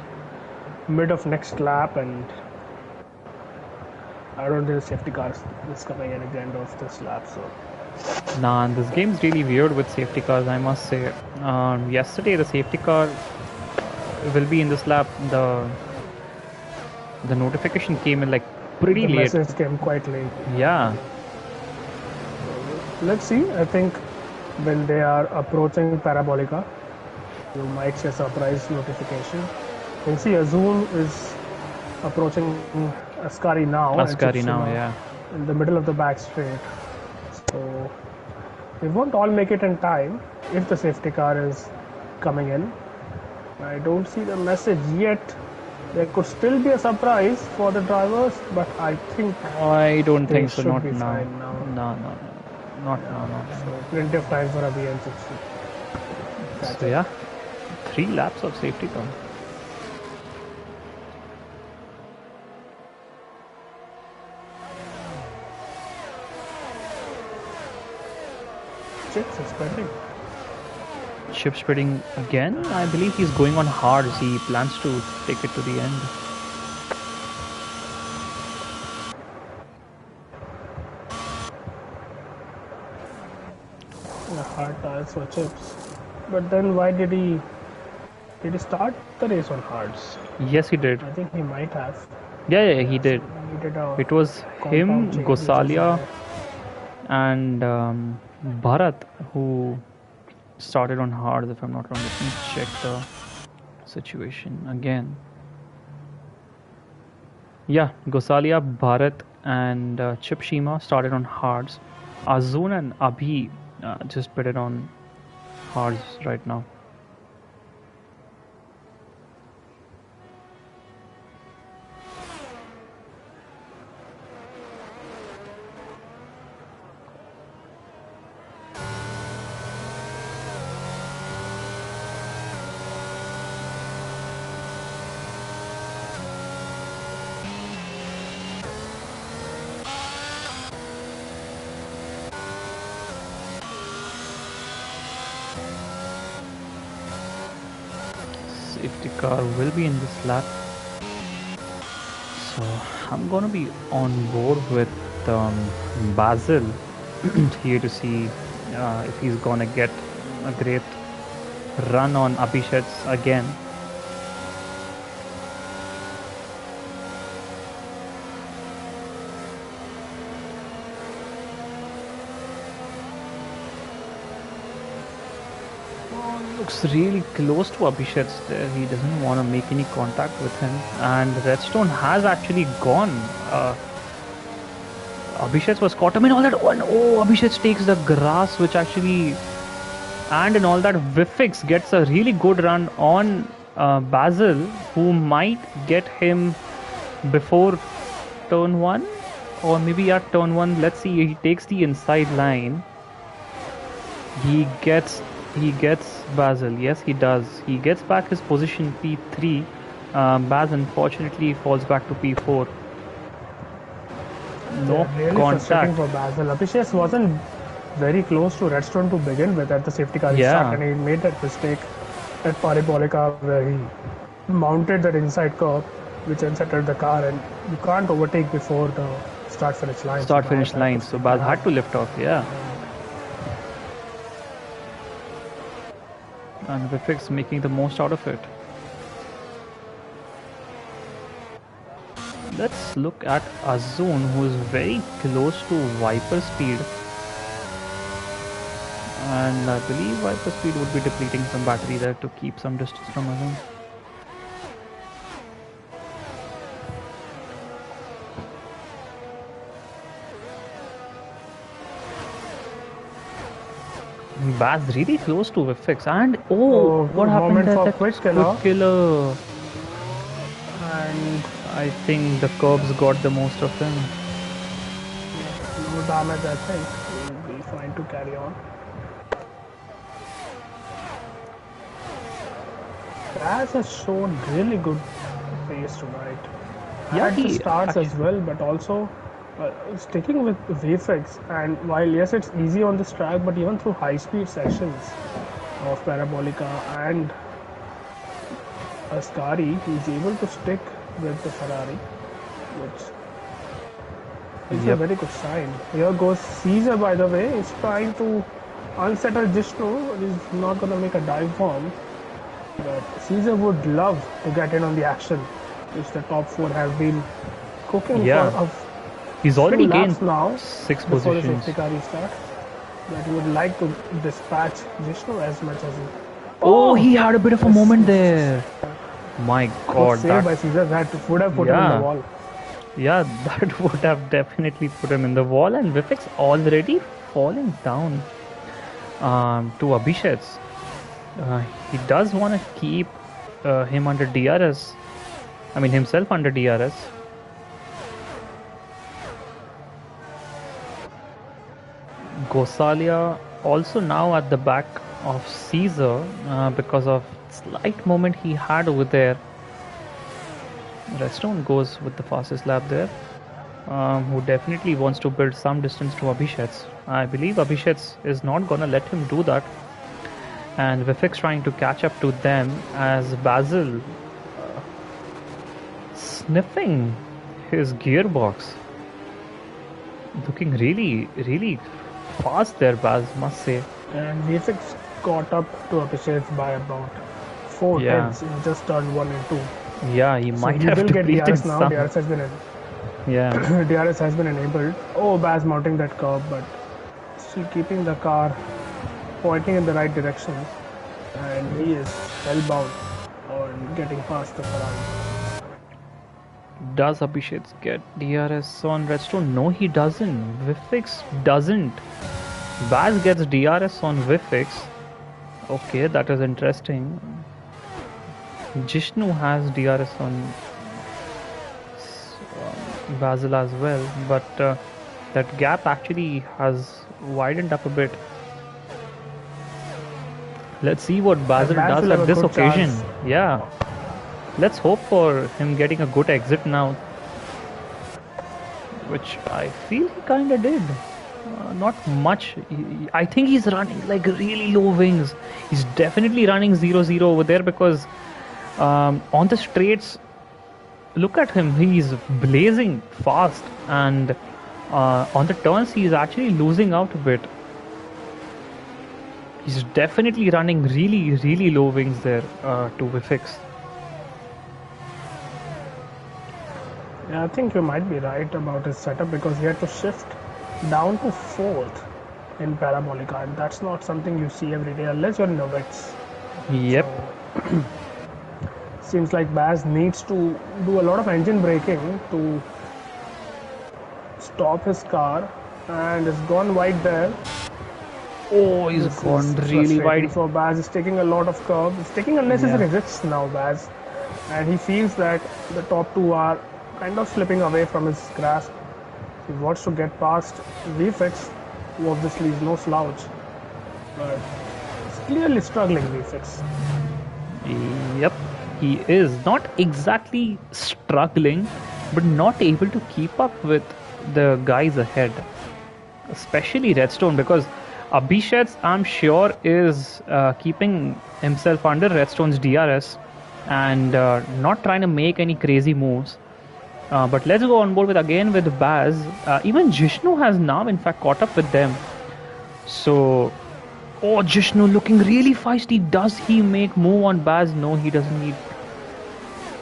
Speaker 2: mid of next lap, and I don't think the safety car is coming in at the end of this lap. So
Speaker 1: Nah, this game's really weird with safety cars, I must say. Yesterday, the safety car will be in this lap. The notification came in like pretty
Speaker 2: the
Speaker 1: late.
Speaker 2: message came quite late.
Speaker 1: Yeah,
Speaker 2: Let's see. I think when they are approaching Parabolica, you might see a surprise notification. You can see Azun is approaching Ascari now. and
Speaker 1: Ascari
Speaker 2: Chips
Speaker 1: now, yeah.
Speaker 2: in the middle of the back straight. So they won't all make it in time if the safety car is coming in. I don't see the message yet. There could still be a surprise for the drivers, but I think
Speaker 1: I don't
Speaker 2: they
Speaker 1: think so.
Speaker 2: should
Speaker 1: Not
Speaker 2: be
Speaker 1: now.
Speaker 2: fine now.
Speaker 1: No. Not now.
Speaker 2: So plenty of time for Abhi and Chips.
Speaker 1: So yeah, 3 laps of safety car.
Speaker 2: Chips is pending.
Speaker 1: Chip spreading again. I believe he's going on hards. He plans to take it to the end.
Speaker 2: Hard tires for Chips. But then why did he start the race on hards?
Speaker 1: Yes, he did.
Speaker 2: I think he might have.
Speaker 1: Yeah, he did.
Speaker 2: He did a
Speaker 1: It was him,
Speaker 2: compound change, which is
Speaker 1: Gosalia,
Speaker 2: why-
Speaker 1: and Bharat who started on hard. If I'm not wrong, let me check the situation again. Yeah, Gosalia, Bharat, and Chip Shima started on hards. Azun and Abhi just put it on hards right now. Safety car will be in this lap. So I'm gonna be on board with Basil here to see if he's gonna get a great run on Abhishek's again. Looks really close to Abhishek's there. He doesn't want to make any contact with him. And Redstone has actually gone. Abhishek was caught. I mean, all that. Oh, Abhishek takes the grass, which actually. And in all that, Vifix gets a really good run on Basil, who might get him before turn 1. Or maybe at turn 1. Let's see. He takes the inside line. He gets Basil. Yes, he does. He gets back his position P3. Baz unfortunately falls back to P4. No
Speaker 2: really
Speaker 1: contact.
Speaker 2: Frustrating for Basil. Abhishek wasn't very close to Redstone to begin with at the safety car start, and he made that mistake at Parabolica where he mounted that inside curve, which unsettled the car, and you can't overtake before the start-finish line.
Speaker 1: So Baz had to lift off, yeah. And Vifix making the most out of it. Let's look at Azun, who is very close to Viper speed. And I believe Viper speed would be depleting some battery there to keep some distance from Azun. Baz really close to Vifix, and what happened there?
Speaker 2: That quick killer.
Speaker 1: And I think the curbs got the most of him.
Speaker 2: No damage, I think. We'll be fine to carry on. Baz has shown really good pace tonight.
Speaker 1: Yeah,
Speaker 2: he starts as well, but also sticking with VFX. And while yes, it's easy on this track, but even through high-speed sections of Parabolica and Ascari, he's able to stick with the Ferrari, which is a very good sign. Here goes Caesar, by the way. He's trying to unsettle Jishnu. He's not going to make a dive bomb. But Caesar would love to get in on the action, which the top 4 have been cooking for.
Speaker 1: He's already gained
Speaker 2: now
Speaker 1: 6
Speaker 2: before
Speaker 1: positions.
Speaker 2: The safety car restart. But he would like to dispatch Jishnu as much as he.
Speaker 1: He had a bit of a moment there. My God,
Speaker 2: saved by Caesar, that would have put him in the wall.
Speaker 1: Yeah, that would have definitely put him in the wall, and Vifix already falling down to Abhishek's. He does want to keep him under DRS. I mean himself under DRS. Gosalia also now at the back of Caesar because of slight moment he had over there. Redstone goes with the fastest lap there, who definitely wants to build some distance to Abhishek's. I believe Abhishek's is not gonna let him do that, and Vifix trying to catch up to them as Basil sniffing his gearbox. Looking really fast there, Baz, must say.
Speaker 2: And Vifix caught up to Abhishek by about 4 tenths in just turn 1 and 2.
Speaker 1: Yeah, he might have depleted
Speaker 2: DRS now. DRS has been DRS has been enabled. Baz mounting that curve, but still keeping the car pointing in the right direction, and he is hellbound on getting past the Ferrari.
Speaker 1: Does Abhishek get DRS on Redstone? No, he doesn't. Vifix doesn't. Baz gets DRS on Vifix. Okay, that is interesting. Jishnu has DRS on Basil as well, but that gap actually has widened up a bit. Let's see what Basil does
Speaker 2: Basil have
Speaker 1: at
Speaker 2: a
Speaker 1: this
Speaker 2: good
Speaker 1: occasion.
Speaker 2: chance.
Speaker 1: Yeah, let's hope for him getting a good exit now, which I feel he kind of did. Not much. I think he's running like really low wings. He's definitely running 0-0 over there because on the straights, look at him. He's blazing fast, and on the turns, he's actually losing out a bit. He's definitely running really, really low wings there to Vifix.
Speaker 2: Yeah, I think you might be right about his setup because he had to shift down to 4th in Parabolica, and that's not something you see every day unless you're in the wets.
Speaker 1: Yep.
Speaker 2: So, seems like Baz needs to do a lot of engine braking to stop his car, and it's gone wide there.
Speaker 1: Oh, he's
Speaker 2: This
Speaker 1: gone
Speaker 2: is
Speaker 1: really
Speaker 2: frustrating.
Speaker 1: wide.
Speaker 2: So Baz is taking a lot of curves. He's taking unnecessary risks now, Baz, and he feels that the top two are kind of slipping away from his grasp. He wants to get past VFX, who obviously is no slouch, but he's clearly struggling, VFX.
Speaker 1: Yep, he is not exactly struggling, but not able to keep up with the guys ahead, especially Redstone, because Abhishek, I'm sure, is keeping himself under Redstone's DRS and not trying to make any crazy moves. But let's go on board with Baz. Even Jishnu has now, in fact, caught up with them. So, oh, Jishnu looking really feisty. Does he make move on Baz? No, he doesn't need.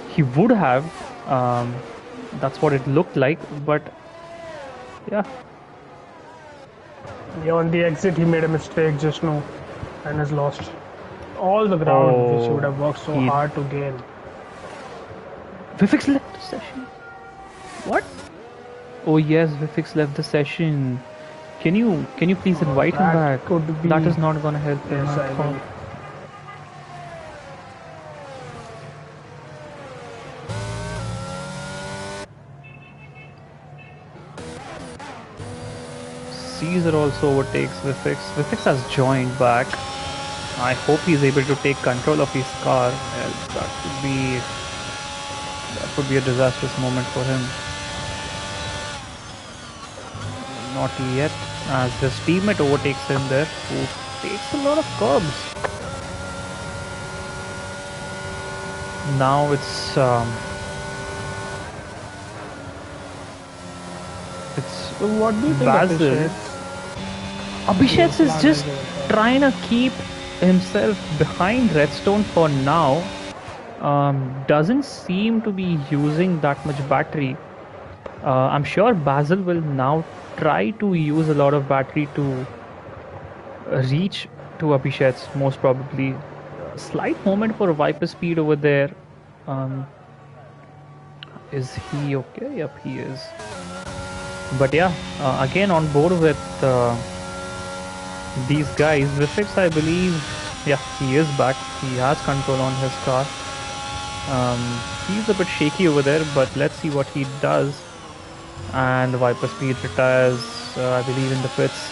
Speaker 1: He would have. That's what it looked like. But yeah.
Speaker 2: Yeah, on the exit, he made a mistake, Jishnu, and has lost all the ground which he would have worked so hard to gain.
Speaker 1: Vifix left the session. What? Oh yes, Vifix left the session. Can you please invite him back? That is not gonna help him at all. Caesar also overtakes Vifix. Vifix has joined back. I hope he's able to take control of his car. Else that would be a disastrous moment for him. Not yet, as his teammate overtakes him there, who takes a lot of curbs. Now it's
Speaker 2: so what do you think,
Speaker 1: Basil. Abhishek is just trying to keep himself behind Redstone for now. Doesn't seem to be using that much battery. I'm sure Basil will now try to use a lot of battery to reach to Abhishek's, most probably. Slight moment for Viper speed over there. Is he okay? Yep, he is. But yeah, again on board with these guys. Vifix, I believe, yeah, he is back. He has control on his car. He's a bit shaky over there, but let's see what he does. And Viper Speed retires, I believe, in the pits.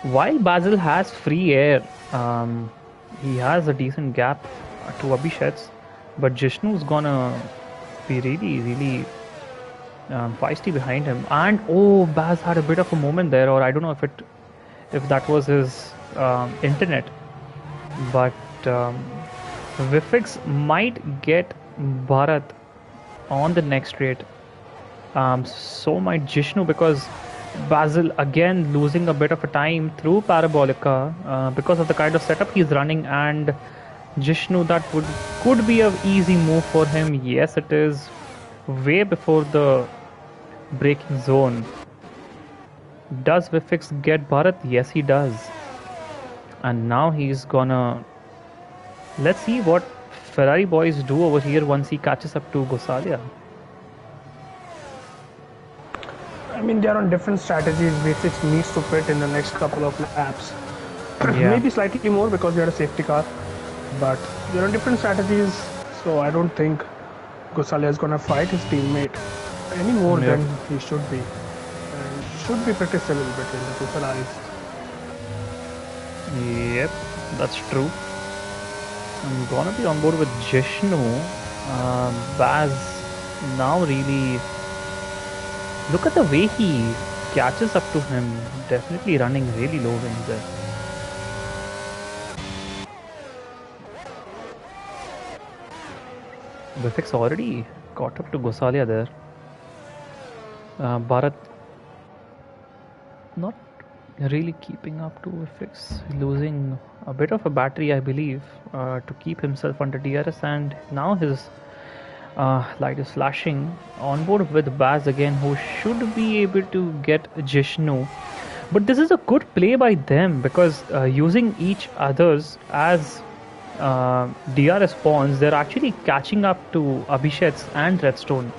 Speaker 1: While Basil has free air, he has a decent gap to Abhishek's, but Jishnu's gonna be really feisty behind him. And oh, Baz had a bit of a moment there, or I don't know if that was his internet, but Vifix might get Bharat on the next straight. So might Jishnu, because Basil again losing a bit of a time through Parabolica because of the kind of setup he's running, and Jishnu, that could be an easy move for him. Yes, it is way before the braking zone. Does Vifix get Bharat? Yes, he does. And now he's gonna. Let's see what Ferrari boys do over here once he catches up to Gosalia.
Speaker 2: I mean, they are on different strategies. V6 needs to pit in the next couple of laps.
Speaker 1: Yeah.
Speaker 2: Maybe slightly more because they are a safety car, but they're on different strategies. So I don't think Gosalia is gonna fight his teammate any more
Speaker 1: Yep.
Speaker 2: than he should be, and should be pretty civil between the two Ferraris.
Speaker 1: Yep, that's true. I'm gonna be on board with Jishnu. Baz now really look at the way he catches up to him. Definitely running really low wings there. Vifix already caught up to Gosalia there. Bharat not really keeping up to Vifix, losing a bit of a battery, I believe, to keep himself under DRS, and now his light is flashing. On board with Baz again, who should be able to get Jishnu. But this is a good play by them because using each others as DRS pawns, they're actually catching up to Abhishek's and Redstone.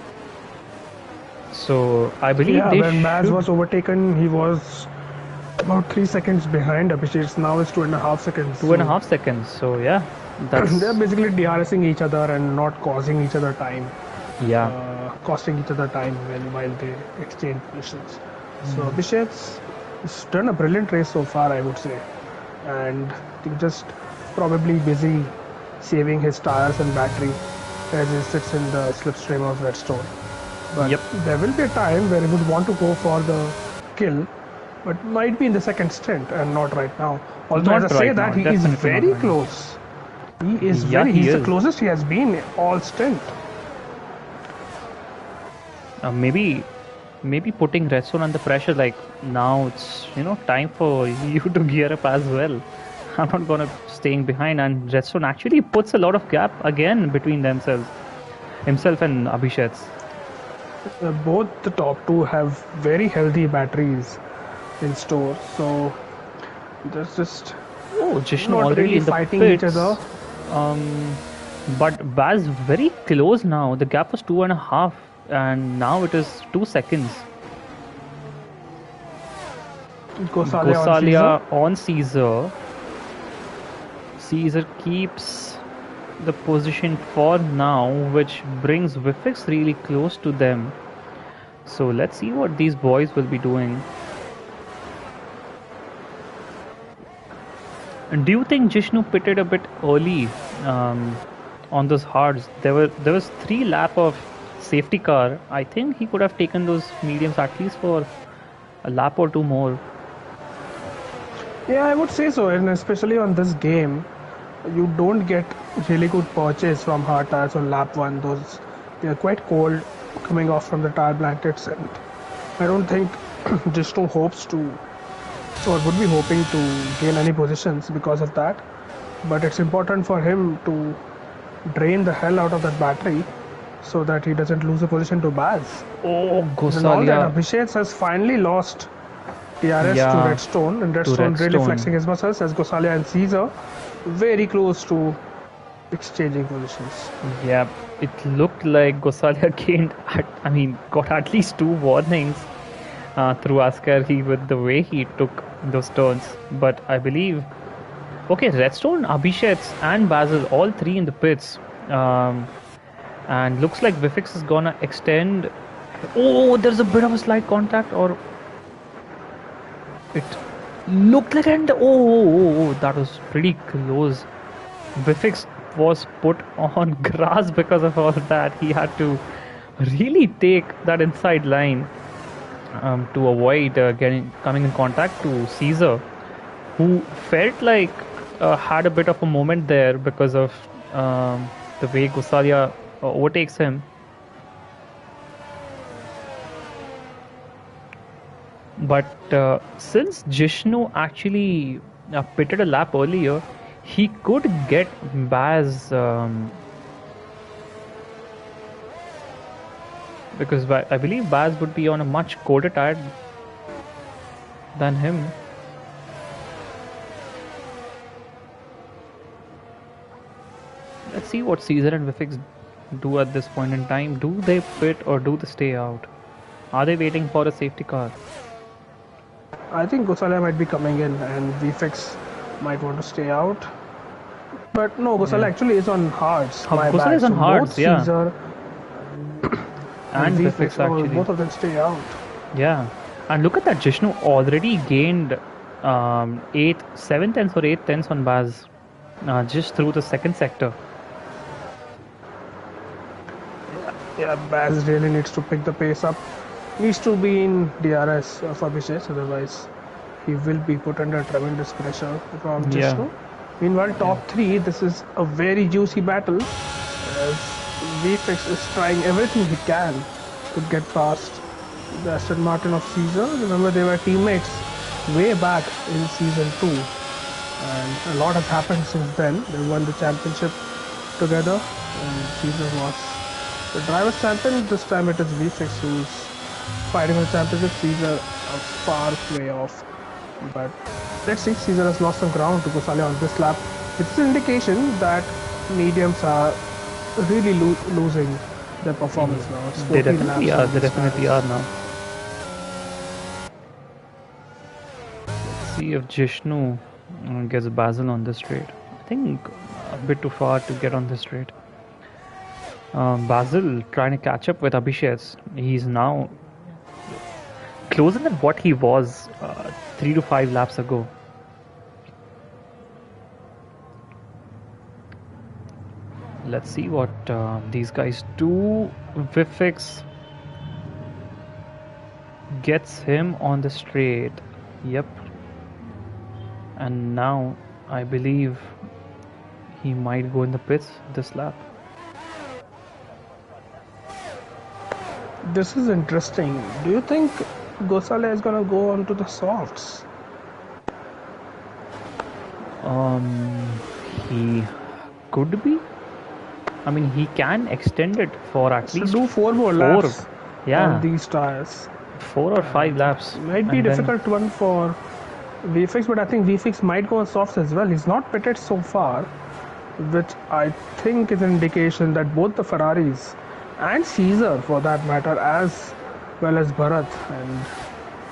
Speaker 1: So I believe
Speaker 2: Yeah,
Speaker 1: they
Speaker 2: when Baz
Speaker 1: should
Speaker 2: was overtaken, he was about 3 seconds behind Abhishek. Now it's 2.5 seconds.
Speaker 1: 2.5 seconds. So yeah, that's
Speaker 2: They're basically DRSing each other and not causing each other time,
Speaker 1: yeah.
Speaker 2: costing each other time while they exchange positions. So Abhishek's done a brilliant race so far, I would say, and he's just probably busy saving his tires and battery as he sits in the slipstream of Redstone. But
Speaker 1: Yep.
Speaker 2: there will be a time where he would want to go for the kill, but might be in the second stint and not right now. Although,
Speaker 1: Not
Speaker 2: as I say
Speaker 1: right
Speaker 2: that,
Speaker 1: now,
Speaker 2: he is
Speaker 1: definitely not
Speaker 2: very
Speaker 1: right now.
Speaker 2: close. He is
Speaker 1: Yeah, he
Speaker 2: he's the
Speaker 1: is.
Speaker 2: closest he has been all stint.
Speaker 1: Maybe putting Redstone under pressure. Like now, it's time for you to gear up as well. I'm not gonna staying behind, and Redstone actually puts a lot of gap again between himself and Abhishek's.
Speaker 2: Both the top two have very healthy batteries in store, so there's just
Speaker 1: Oh, Jishnu
Speaker 2: not
Speaker 1: already
Speaker 2: really
Speaker 1: in the
Speaker 2: fighting each
Speaker 1: pits.
Speaker 2: other.
Speaker 1: But Baz very close now. The gap was 2.5, and now it is 2 seconds.
Speaker 2: Gosalia on
Speaker 1: Gosalia
Speaker 2: Caesar.
Speaker 1: on Caesar. Caesar keeps the position for now, which brings Vifix really close to them. So let's see what these boys will be doing. And do you think Jishnu pitted a bit early on those hards? There was 3 lap of safety car. I think he could have taken those mediums at least for a lap or two more.
Speaker 2: Yeah, I would say so, and especially on this game, you don't get really good purchase from hard tires on lap one. Those they are quite cold coming off from the tire blankets, and I don't think Jishnu hopes to or would be hoping to gain any positions because of that. But it's important for him to drain the hell out of that battery so that he doesn't lose a position to Baz.
Speaker 1: Oh,
Speaker 2: And all that,
Speaker 1: Gosalia.
Speaker 2: Abhishek has finally lost DRS to
Speaker 1: Yeah,
Speaker 2: Redstone, and
Speaker 1: to
Speaker 2: Redstone really
Speaker 1: Redstone.
Speaker 2: flexing his muscles as Gosalia and Caesar very close to exchanging positions.
Speaker 1: Yeah, it looked like Gosalia got at least 2 warnings through Askari with the way he took those turns. But I believe, okay, Redstone, Abhishek, and Basil, all 3 in the pits. And looks like Vifix is gonna extend. Oh, there's a bit of a slight contact, or it looked like, and that was pretty close. Vifix was put on grass because of all that. He had to really take that inside line to avoid coming in contact to Caesar, who felt like had a bit of a moment there because of the way Gosalia overtakes him. But since Jishnu actually pitted a lap earlier, he could get Baz because I believe Baz would be on a much colder tire. than him. Let's see what Caesar and Vifix do at this point in time. Do they pit or do they stay out? Are they waiting for a safety car?
Speaker 2: I think Gosalia might be coming in and VFX might want to stay out. But no, Gosalia actually is on hards. My
Speaker 1: Gosal
Speaker 2: bad.
Speaker 1: is on
Speaker 2: So
Speaker 1: hards,
Speaker 2: both
Speaker 1: yeah.
Speaker 2: Caesar
Speaker 1: And
Speaker 2: VFX,
Speaker 1: Vifix actually.
Speaker 2: both of them stay out.
Speaker 1: Yeah. And look at that, Jishnu already gained 7 tenths or 8 tenths on Baz just through the second sector.
Speaker 2: Yeah, Baz really needs to pick the pace up. Needs to be in DRS for Abhishek, otherwise he will be put under tremendous pressure from
Speaker 1: Yeah.
Speaker 2: Jishnu. Meanwhile, top three, this is a very juicy battle as VFX is trying everything he can to get past the Aston Martin of Caesar. Remember, they were teammates way back in season 2, and a lot has happened since then. They won the championship together, and Caesar was the driver's champion. This time it is VFX who's fighting for the championship. Caesar are far way off. But let's see, Caesar has lost some ground to Gosalia on this lap. It's an indication that mediums are really losing their performance now. It's 14 laps.
Speaker 1: They definitely are now. Let's see if Jishnu gets Basil on this straight. I think a bit too far to get on this straight. Basil trying to catch up with Abhishek. He's now closer than what he was 3 to 5 laps ago. Let's see what these guys do. Vifix gets him on the straight. Yep. And now I believe he might go in the pits this lap.
Speaker 2: This is interesting. Do you think Gosalia is gonna go onto the softs?
Speaker 1: He could be. I mean, he can extend it for at least
Speaker 2: do 4 more laps.
Speaker 1: Yeah,
Speaker 2: on these tires.
Speaker 1: 4 or 5 laps.
Speaker 2: Might be a difficult one for VFX, but I think VFX might go on softs as well. He's not pitted so far, which I think is an indication that both the Ferraris and Caesar, for that matter, as well as Bharat and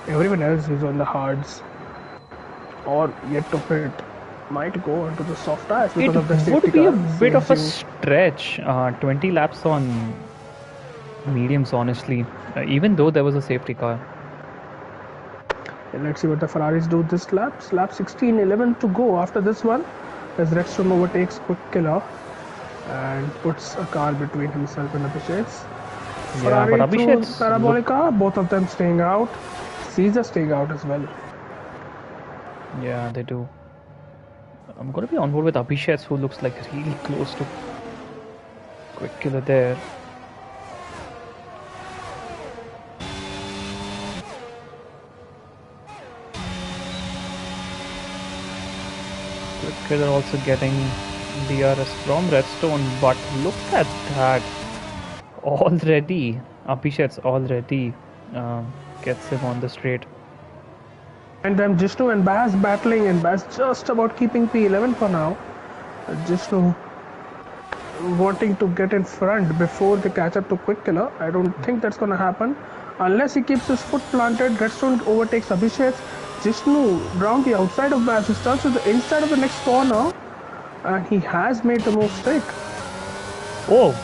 Speaker 2: everyone else who's on the hards or yet to pit, might go onto the soft tires because of the safety car.
Speaker 1: It would be a bit of a stretch, 20 laps on mediums, honestly, even though there was a safety car.
Speaker 2: And let's see what the Ferraris do this lap. Lap 16, 11 to go after this one, as Redstone overtakes Quick Killer and puts a car between himself and Abhishek. Ferrari
Speaker 1: but Abhishek's
Speaker 2: Parabolica, both of them staying out. Caesar staying out as well.
Speaker 1: Yeah, they do. I'm going to be on board with Abhishek, who looks like really close to Quick Killer there. Quick Killer also getting DRS from Redstone, but look at that. Already, Abhishek already gets him on the straight.
Speaker 2: And then Jishnu and Baz battling, and Baz just about keeping P11 for now. Jishnu wanting to get in front before they catch up to Quick Killer. I don't think that's going to happen unless he keeps his foot planted. Redstone overtakes Abhishek. Jishnu round the outside of Baz. He starts to the inside of the next corner, and he has made the move stick.
Speaker 1: Oh,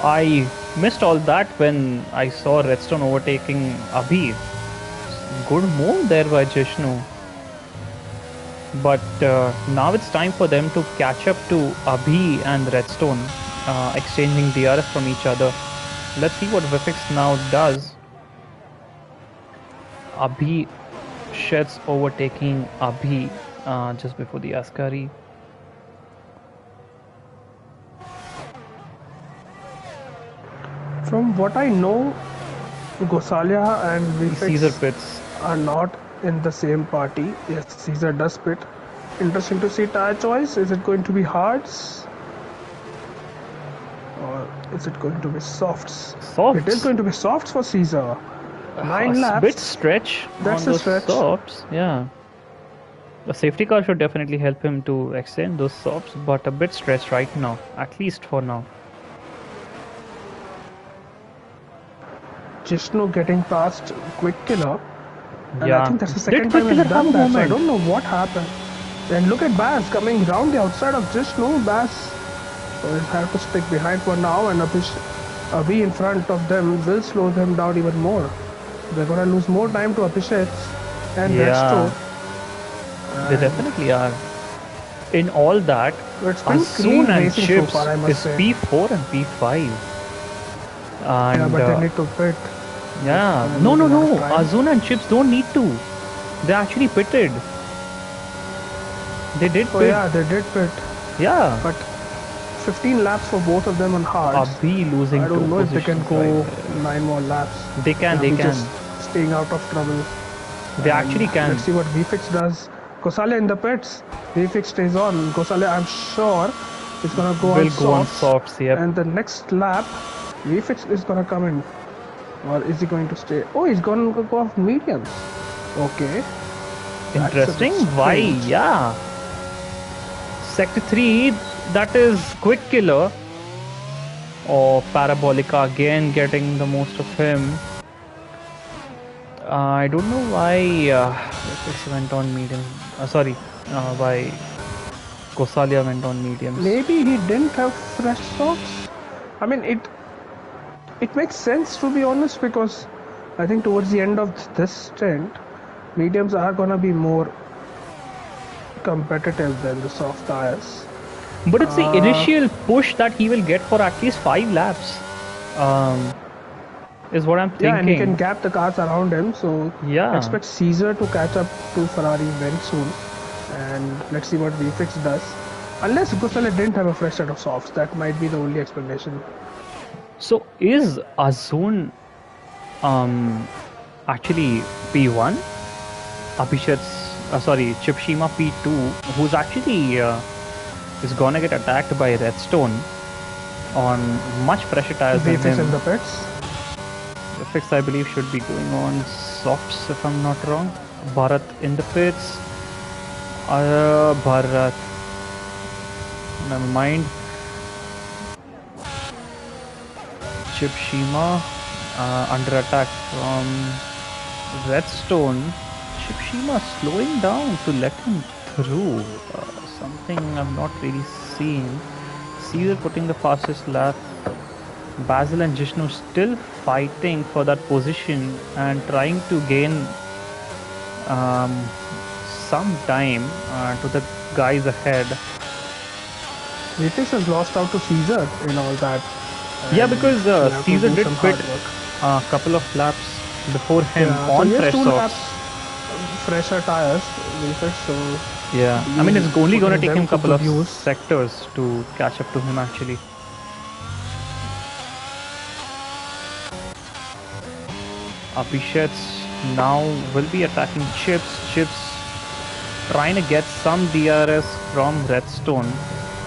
Speaker 1: I missed all that when I saw Redstone overtaking Abhi. Good move there by Jishnu. But now it's time for them to catch up to Abhi and Redstone, exchanging DRS from each other. Let's see what Vifix now does. Abhi sheds overtaking Abhi just before the Ascari.
Speaker 2: From what I know, Gosalia and
Speaker 1: Caesar
Speaker 2: Vifix
Speaker 1: pits
Speaker 2: are not in the same party. Yes, Caesar does pit. Interesting to see tire choice. Is it going to be hards? Or is it going to be softs?
Speaker 1: Softs.
Speaker 2: It is going to be softs for Caesar. 9
Speaker 1: A bit
Speaker 2: laps.
Speaker 1: stretch
Speaker 2: That's
Speaker 1: on
Speaker 2: a
Speaker 1: those
Speaker 2: stretch.
Speaker 1: softs, yeah. The safety car should definitely help him to extend those softs, but a bit stretched right now, at least for now.
Speaker 2: Jishnu getting past Quick Killer. And I
Speaker 1: Yeah.
Speaker 2: think that's the
Speaker 1: Did
Speaker 2: second
Speaker 1: Quick
Speaker 2: time he's
Speaker 1: Killer have
Speaker 2: done
Speaker 1: a
Speaker 2: that. So I
Speaker 1: moment?
Speaker 2: don't know what happened. And look at Baz coming round the outside of Jishnu. Baz will have to stick behind for now. And Abhi in front of them will slow them down even more. They're going to lose more time to Abhishek and
Speaker 1: Yeah,
Speaker 2: Redstone.
Speaker 1: they
Speaker 2: And
Speaker 1: definitely are. In all that,
Speaker 2: it's been
Speaker 1: Azun
Speaker 2: clean
Speaker 1: and
Speaker 2: racing so
Speaker 1: Chips
Speaker 2: far, I must
Speaker 1: is
Speaker 2: say.
Speaker 1: P4 and P5.
Speaker 2: Yeah,
Speaker 1: And
Speaker 2: but they need to pit. It's
Speaker 1: yeah,
Speaker 2: going to
Speaker 1: no,
Speaker 2: lose a
Speaker 1: no,
Speaker 2: lot of
Speaker 1: no.
Speaker 2: time.
Speaker 1: Azun and Chips don't need to. They actually pitted. They did
Speaker 2: Oh,
Speaker 1: pit.
Speaker 2: yeah, they did pit.
Speaker 1: Yeah.
Speaker 2: But 15 laps for both of them on hards.
Speaker 1: Abhi
Speaker 2: I
Speaker 1: losing two
Speaker 2: don't know if they can
Speaker 1: positions right
Speaker 2: go
Speaker 1: there.
Speaker 2: 9 more laps.
Speaker 1: They can,
Speaker 2: Yeah,
Speaker 1: they
Speaker 2: we
Speaker 1: can.
Speaker 2: just staying out of trouble.
Speaker 1: They
Speaker 2: And
Speaker 1: actually
Speaker 2: let's
Speaker 1: can.
Speaker 2: see what VFix does. Gosale in the pits. VFix stays on. Gosale, I'm sure, is gonna go on
Speaker 1: Will go on
Speaker 2: softs.
Speaker 1: softs, yep.
Speaker 2: And the next lap, VFix is gonna come in. Or is he going to stay? Oh, he's gonna go off mediums. Okay. That's a bit
Speaker 1: Interesting. Why?
Speaker 2: strange.
Speaker 1: Yeah. Sector 3, that is Quick Killer. Or Parabolica again getting the most of him. I don't know why Netflix went on medium. Sorry, why Gosalia went on mediums.
Speaker 2: Maybe he didn't have fresh socks. I mean, it makes sense to be honest because I think towards the end of this stint, mediums are gonna be more competitive than the soft tires.
Speaker 1: But it's the
Speaker 2: Uh,
Speaker 1: initial push that he will get for at least 5 laps. Um, is what I'm
Speaker 2: yeah, and he can
Speaker 1: thinking.
Speaker 2: gap the cars around him. So
Speaker 1: Yeah.
Speaker 2: expect Caesar to catch up to Ferrari very soon. And let's see what VFX does. Unless Gusale didn't have a fresh set of softs, that might be the only explanation.
Speaker 1: So is Azun actually P1? Sorry, Chipshima P2, who's actually is gonna get attacked by Redstone on much fresher tires than
Speaker 2: VFX
Speaker 1: him.
Speaker 2: in the pits.
Speaker 1: The fix, I believe, should be going on softs if I'm not wrong. Bharat in the pits. Bharat. Never mind. Chipshima under attack from Redstone. Chipshima slowing down to let him through. Something I've not really seen. Caesar putting the fastest lap. Basil and Jishnu still fighting for that position and trying to gain um, some time to the guys ahead.
Speaker 2: VFX has lost out to Caesar in all that.
Speaker 1: Yeah, because Caesar did pit
Speaker 2: Work.
Speaker 1: a couple of laps before him
Speaker 2: Yeah, so
Speaker 1: on
Speaker 2: he has
Speaker 1: fresh
Speaker 2: 2 laps
Speaker 1: softs.
Speaker 2: fresher tires, VFX, so
Speaker 1: Yeah, I mean it's only gonna
Speaker 2: putting
Speaker 1: take
Speaker 2: them
Speaker 1: him a
Speaker 2: to
Speaker 1: couple
Speaker 2: good
Speaker 1: of
Speaker 2: use.
Speaker 1: sectors to catch up to him actually. Abhisheks now will be attacking Chips. Chips trying to get some DRS from Redstone.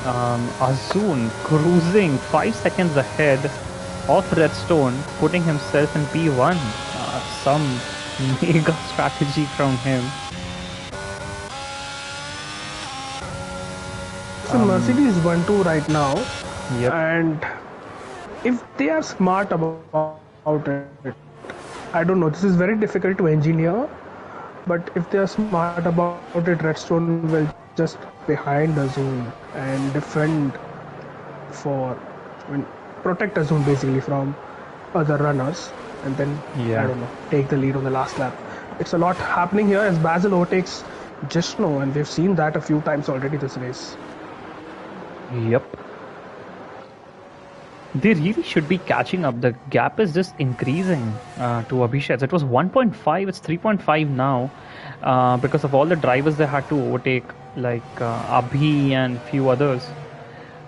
Speaker 1: Azun cruising 5 seconds ahead of Redstone, putting himself in P1. Some mega strategy from him.
Speaker 2: So Mercedes 1-2 right now,
Speaker 1: Yep.
Speaker 2: and if they are smart about it, I don't know. This is very difficult to engineer, but if they are smart about it, Redstone will just behind the zone and defend for, I mean, protect the zone basically from other runners, and then I
Speaker 1: Yeah.
Speaker 2: don't know, take the lead on the last lap. It's a lot happening here as Basil overtakes Jishno, and we've seen that a few times already this race.
Speaker 1: Yep. They really should be catching up. The gap is just increasing to Abhishek. It was 1.5, it's 3.5 now because of all the drivers they had to overtake, like Abhi and few others.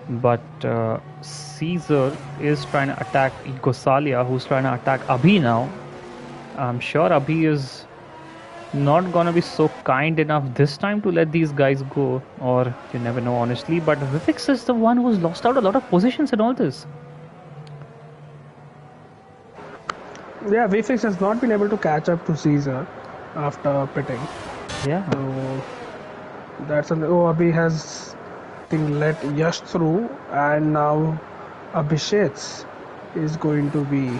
Speaker 1: But Caesar is trying to attack Gosalia, who's trying to attack Abhi now. I'm sure Abhi is not gonna be so kind enough this time to let these guys go, or you never know, honestly. But Vivix is the one who's lost out a lot of positions in all this.
Speaker 2: Yeah, VFX has not been able to catch up to Caesar after pitting.
Speaker 1: Yeah.
Speaker 2: So that's an Abhi has let Yash through, and now Abhishek is going to be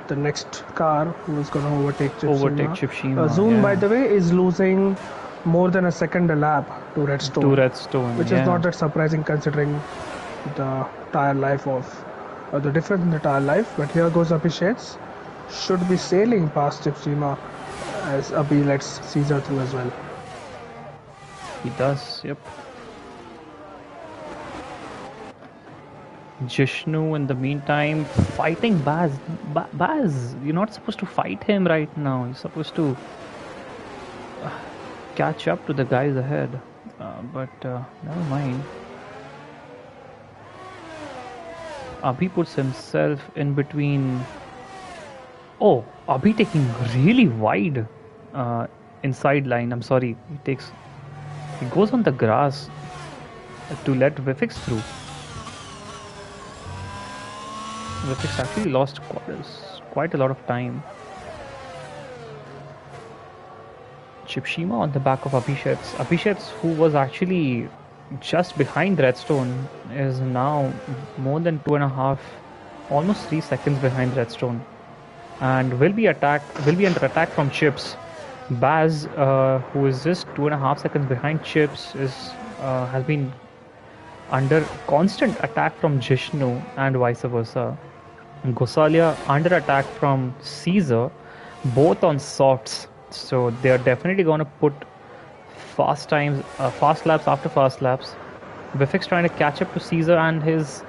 Speaker 2: the next car who is going to overtake
Speaker 1: Overtake
Speaker 2: Chipsima.
Speaker 1: Shipshima,
Speaker 2: Zoon, by
Speaker 1: yeah.
Speaker 2: the way, is losing more than a second a lap to
Speaker 1: To
Speaker 2: Redstone,
Speaker 1: Redstone,
Speaker 2: which is not
Speaker 1: yeah.
Speaker 2: that surprising considering the tire life of the difference in the tire life. But here goes Abhishek. Should be sailing past Chipsima as Abhi lets Caesar through as well.
Speaker 1: He does, yep. Jishnu, in the meantime, fighting Baz. Baz, you're not supposed to fight him right now. You're supposed to catch up to the guys ahead. But never mind. Abhi puts himself in between. Oh, Abhi taking really wide inside line. I'm sorry. He goes on the grass to let Vifix through. Vifix actually lost quite a lot of time. Chipshima on the back of Abhishek. Abhishek, who was actually just behind Redstone, is now more than 2.5, almost 3 seconds behind Redstone, and will be under attack from Chips. Baz, who is just 2.5 seconds behind Chips, has been under constant attack from Jishnu and vice versa. Gosalia under attack from Caesar, both on softs. So they are definitely going to put fast laps after fast laps. Vifix trying to catch up to Caesar and his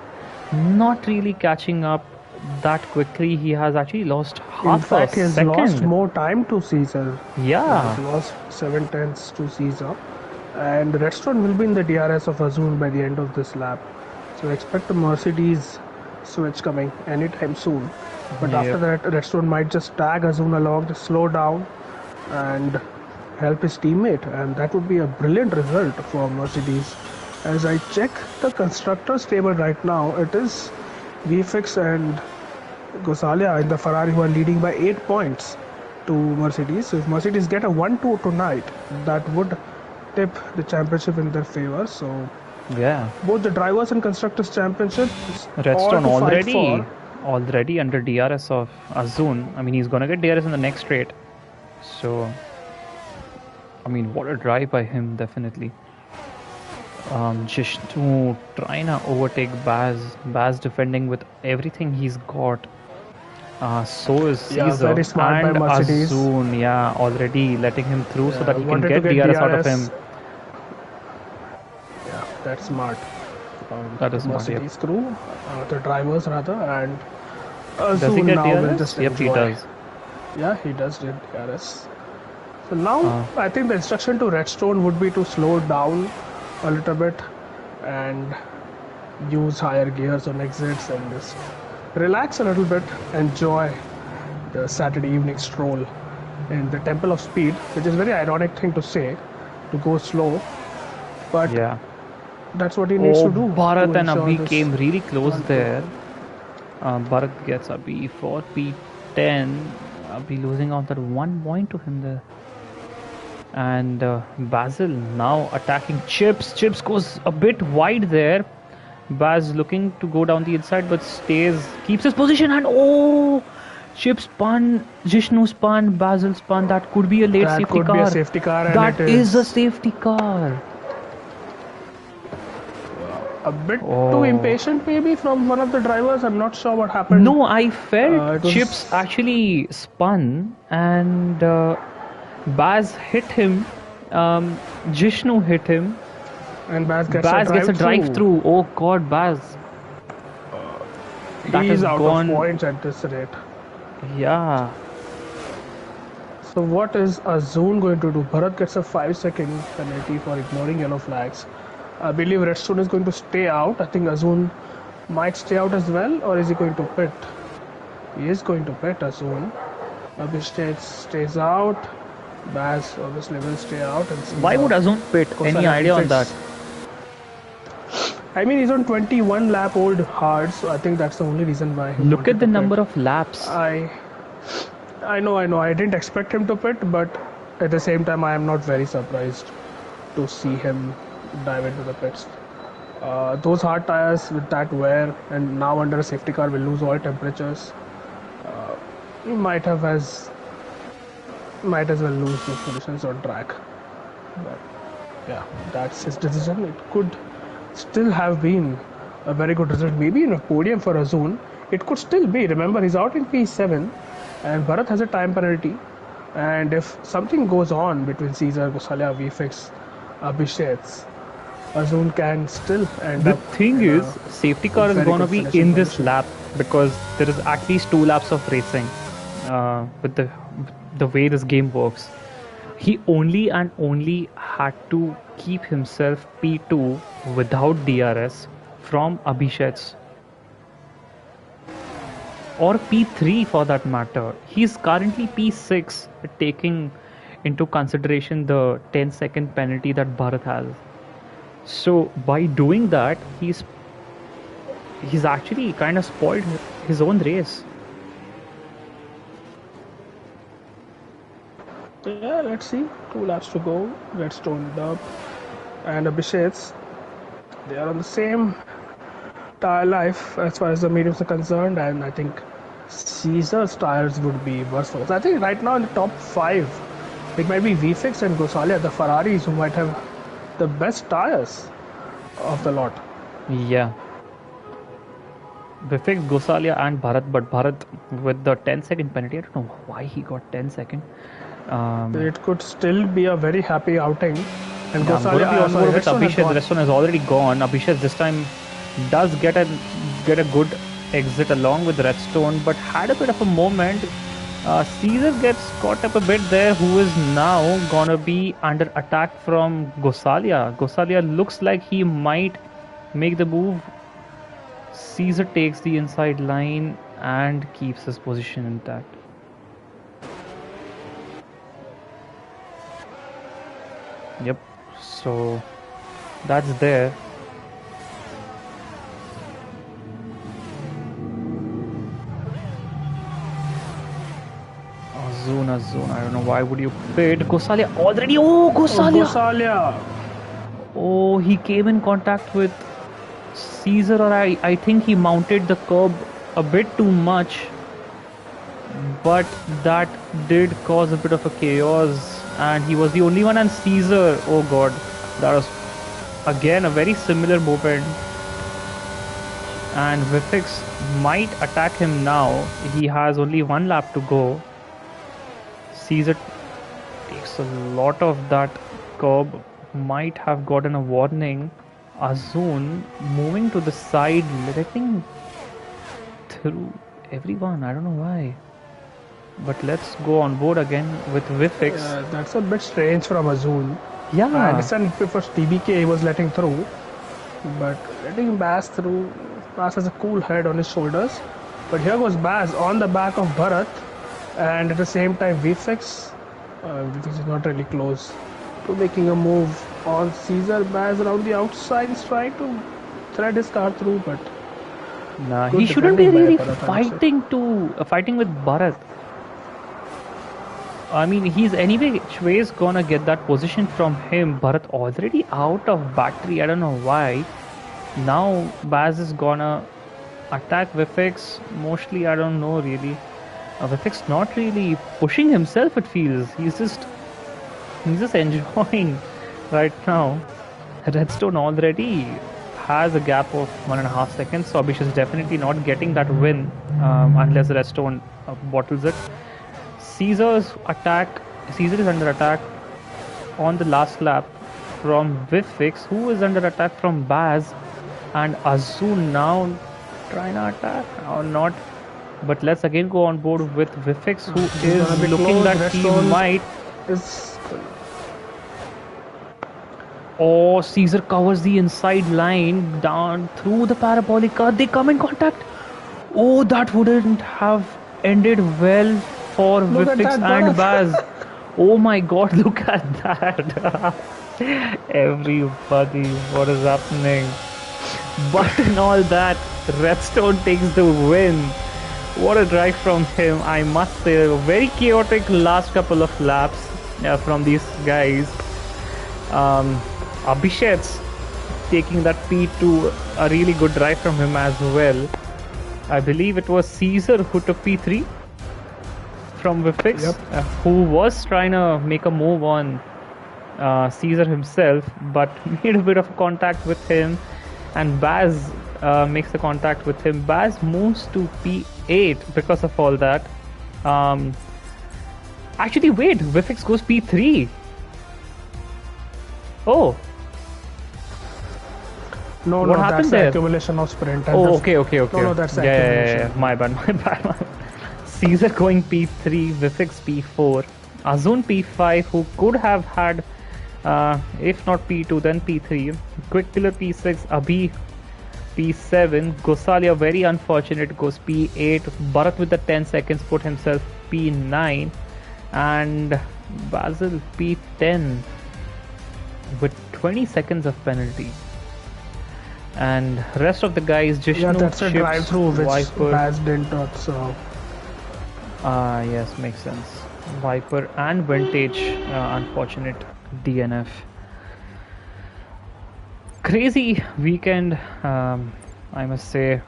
Speaker 1: not really catching up that quickly. He has actually lost
Speaker 2: In
Speaker 1: half a
Speaker 2: fact, he has lost
Speaker 1: second.
Speaker 2: more time to Caesar. He has
Speaker 1: Yeah,
Speaker 2: lost 7 tenths to Caesar. And Redstone will be in the DRS of Azul by the end of this lap. So expect a Mercedes switch coming anytime soon. But after
Speaker 1: yep.
Speaker 2: that, Redstone might just tag Azul along, just slow down and help his teammate. And that would be a brilliant result for Mercedes. As I check the constructors table right now, it is VFX and Gosalia in the Ferrari who are leading by 8 points to Mercedes. So if Mercedes get a 1-2 tonight, that would tip the championship in their favor. So
Speaker 1: Yeah.
Speaker 2: both the drivers and constructors championship is all
Speaker 1: Redstone
Speaker 2: to fight for.
Speaker 1: already under DRS of Azun. I mean, he's gonna get DRS in the next straight. So, I mean, what a drive by him, definitely. Just to trying to overtake Baz. Baz defending with everything he's got. So is
Speaker 2: Yeah,
Speaker 1: Caesar
Speaker 2: very smart by
Speaker 1: and
Speaker 2: Mercedes.
Speaker 1: Azun. Yeah, already letting him through so that he can
Speaker 2: Wanted to
Speaker 1: get
Speaker 2: get
Speaker 1: DRS out of him.
Speaker 2: DRS. Yeah, that's smart.
Speaker 1: That is
Speaker 2: The
Speaker 1: smart. Yep.
Speaker 2: Mercedes crew, the drivers rather, and
Speaker 1: Does he
Speaker 2: Azul
Speaker 1: get
Speaker 2: now will
Speaker 1: DRS?
Speaker 2: just
Speaker 1: Yep, he
Speaker 2: enjoy.
Speaker 1: does.
Speaker 2: Yeah, he does get DRS. So now
Speaker 1: Uh,
Speaker 2: I think the instruction to Redstone would be to slow down a little bit and use higher gears on exits and just relax a little bit, enjoy the Saturday evening stroll in the Temple of Speed, which is a very ironic thing to say, to go slow, but
Speaker 1: yeah.
Speaker 2: that's what he needs to do
Speaker 1: Bharat
Speaker 2: to
Speaker 1: and
Speaker 2: ensure
Speaker 1: Abhi
Speaker 2: this
Speaker 1: came really close
Speaker 2: 1-2.
Speaker 1: there. Bharat gets Abhi for P10. Abhi losing out that 1 point to him there. And Basil now attacking Chips. Chips goes a bit wide there. Baz looking to go down the inside but keeps his position, and oh! Chips spun, Jishnu spun, Basil spun. That could be a late
Speaker 2: That
Speaker 1: safety
Speaker 2: could be a
Speaker 1: car.
Speaker 2: safety car, and
Speaker 1: That
Speaker 2: it
Speaker 1: is a
Speaker 2: is
Speaker 1: safety car.
Speaker 2: a bit too
Speaker 1: Oh.
Speaker 2: impatient maybe from one of the drivers. I'm not sure what happened.
Speaker 1: No, I felt
Speaker 2: It was
Speaker 1: Chips actually spun and Baz hit him. Jishnu hit him.
Speaker 2: and Baz gets
Speaker 1: Baz
Speaker 2: a
Speaker 1: gets a drive through. Oh god, Baz. That
Speaker 2: He's
Speaker 1: has
Speaker 2: out
Speaker 1: gone.
Speaker 2: of points at this rate.
Speaker 1: Yeah.
Speaker 2: So what is Azul going to do? Bharat gets a 5-second penalty for ignoring yellow flags. I believe Redstone is going to stay out. I think Azul might stay out as well, or is he going to pit? He is going to pit Azul. Abhishek stays out. Baz obviously will stay out. And
Speaker 1: Why would Azun pit? Any idea on that?
Speaker 2: I mean, he's on 21 lap old hard, so I think that's the only reason why he
Speaker 1: Look
Speaker 2: wanted
Speaker 1: at the
Speaker 2: to
Speaker 1: number
Speaker 2: pit.
Speaker 1: of laps.
Speaker 2: I know. I didn't expect him to pit, but at the same time, I am not very surprised to see him dive into the pits. Those hard tires with that wear, and now under a safety car will lose all temperatures. He might as well lose those positions on track. But yeah, that's his decision. It could still have been a very good result, maybe in a podium for Azun. It could still be. Remember, he's out in P7, and Bharat has a time penalty. And if something goes on between Caesar, Gosalia, VFX, Abhishek, Azun can still end
Speaker 1: The
Speaker 2: up
Speaker 1: thing
Speaker 2: in
Speaker 1: is,
Speaker 2: a
Speaker 1: safety car is
Speaker 2: very
Speaker 1: gonna
Speaker 2: good
Speaker 1: be
Speaker 2: finishing
Speaker 1: in this
Speaker 2: position.
Speaker 1: lap because there is at least 2 laps of racing. With the way this game works, he only and only had to keep himself P2 without DRS from Abhishek's or P3 for that matter. He's currently P6, taking into consideration the 10-second penalty that Bharat has. So by doing that, he's actually kind of spoiled his own race.
Speaker 2: Yeah, let's see. 2 laps to go. Redstone Dub and Abhishek. They are on the same tire life as far as the mediums are concerned, and I think Caesar's tires would be worse for us. I think right now in the top five, it might be VFix and Gosalia, the Ferraris, who might have the best tires of the lot.
Speaker 1: Yeah. Vivek Gosalia and Bharat, but Bharat with the 10-second penalty, I don't know why he got 10-second.
Speaker 2: It could still be a very happy outing. And
Speaker 1: Yeah, I'm gonna be on board with
Speaker 2: Redstone has
Speaker 1: Abhishek.
Speaker 2: gone.
Speaker 1: Redstone has already gone. Abhishek this time does get a good exit along with Redstone, but had a bit of a moment. Caesar gets caught up a bit there, who is now gonna be under attack from Gosalia. Gosalia looks like he might make the move. Caesar takes the inside line and keeps his position intact. Yep. So that's there. Azuna. I don't know why would you pit Gosalia already. Oh,
Speaker 2: Oh,
Speaker 1: Gosalia.
Speaker 2: Gosalia!
Speaker 1: Oh, he came in contact with Caesar, or I think he mounted the curb a bit too much, but that did cause a bit of a chaos, and he was the only one. And Caesar, oh god, that was again a very similar moment. And Vifix might attack him now. He has only 1 lap to go. Caesar takes a lot of that curb, might have gotten a warning. Azun moving to the side, letting through everyone. I don't know why. But let's go on board again with Vifix.
Speaker 2: That's a bit strange from Azul. I
Speaker 1: Yeah,
Speaker 2: understand if it was TBK he was letting through, but letting Baz through, Baz has a cool head on his shoulders. But here goes Baz on the back of Bharat, and at the same time VFX. VFX is not really close to making a move on Caesar. Baz around the outside is trying to thread his car through, but
Speaker 1: nah,
Speaker 2: good
Speaker 1: he shouldn't be
Speaker 2: defending by
Speaker 1: really
Speaker 2: Bharat, I would say.
Speaker 1: fighting with Bharat. I mean, he's anyway which ways gonna get that position from him. Bharat already out of battery. I don't know why. Now Baz is gonna attack Vifix. Mostly, I don't know really. Vifix not really pushing himself. It feels he's just enjoying right now. Redstone already has a gap of 1.5 seconds, so Abhish is definitely not getting that win unless Redstone bottles it. Caesar's attack. Caesar is under attack on the last lap from Vifix, who is under attack from Baz, and Azun now trying to attack or not. But let's again go on board with Vifix, who
Speaker 2: He's
Speaker 1: is
Speaker 2: gonna be
Speaker 1: looking
Speaker 2: close.
Speaker 1: that he
Speaker 2: Redstone
Speaker 1: might.
Speaker 2: is
Speaker 1: Oh, Caesar covers the inside line down through the parabolic car. They come in contact. Oh, that wouldn't have ended well for
Speaker 2: look at
Speaker 1: Vifix
Speaker 2: that
Speaker 1: and
Speaker 2: Bharat.
Speaker 1: Baz. Oh my god, look at that. Everybody, what is happening? But in all that, Redstone takes the win. What a drive from him, I must say. Very chaotic last couple of laps from these guys. Abhishek's taking that P2, a really good drive from him as well. I believe it was Caesar who took P3 from Vifix,
Speaker 2: Yep.
Speaker 1: who was trying to make a move on Caesar himself, but made a bit of contact with him, and Baz makes the contact with him. Baz moves to P8 because of all that. Actually, wait, Vifix goes P3. Oh,
Speaker 2: No,
Speaker 1: what
Speaker 2: no,
Speaker 1: happened
Speaker 2: that's
Speaker 1: there?
Speaker 2: the accumulation of sprint. And
Speaker 1: Oh,
Speaker 2: the-
Speaker 1: okay.
Speaker 2: No, that's the
Speaker 1: Yeah,
Speaker 2: accumulation.
Speaker 1: my bad, my bad. Caesar going P3, Vifix P4, Azun P5, who could have had, if not P2, then P3. Quick Killer P6, Abhi P7, Gosalia very unfortunate, goes P8. Bharat with the 10 seconds put himself P9, and Basil P10 with 20 seconds of penalty. And rest of the guys, Jishnu,
Speaker 2: Yeah, that's a
Speaker 1: Chips,
Speaker 2: drive-through which
Speaker 1: Viper.
Speaker 2: Baz didn't observe.
Speaker 1: Yes, makes sense. Viper and Vintage, unfortunate DNF. Crazy weekend, I must say.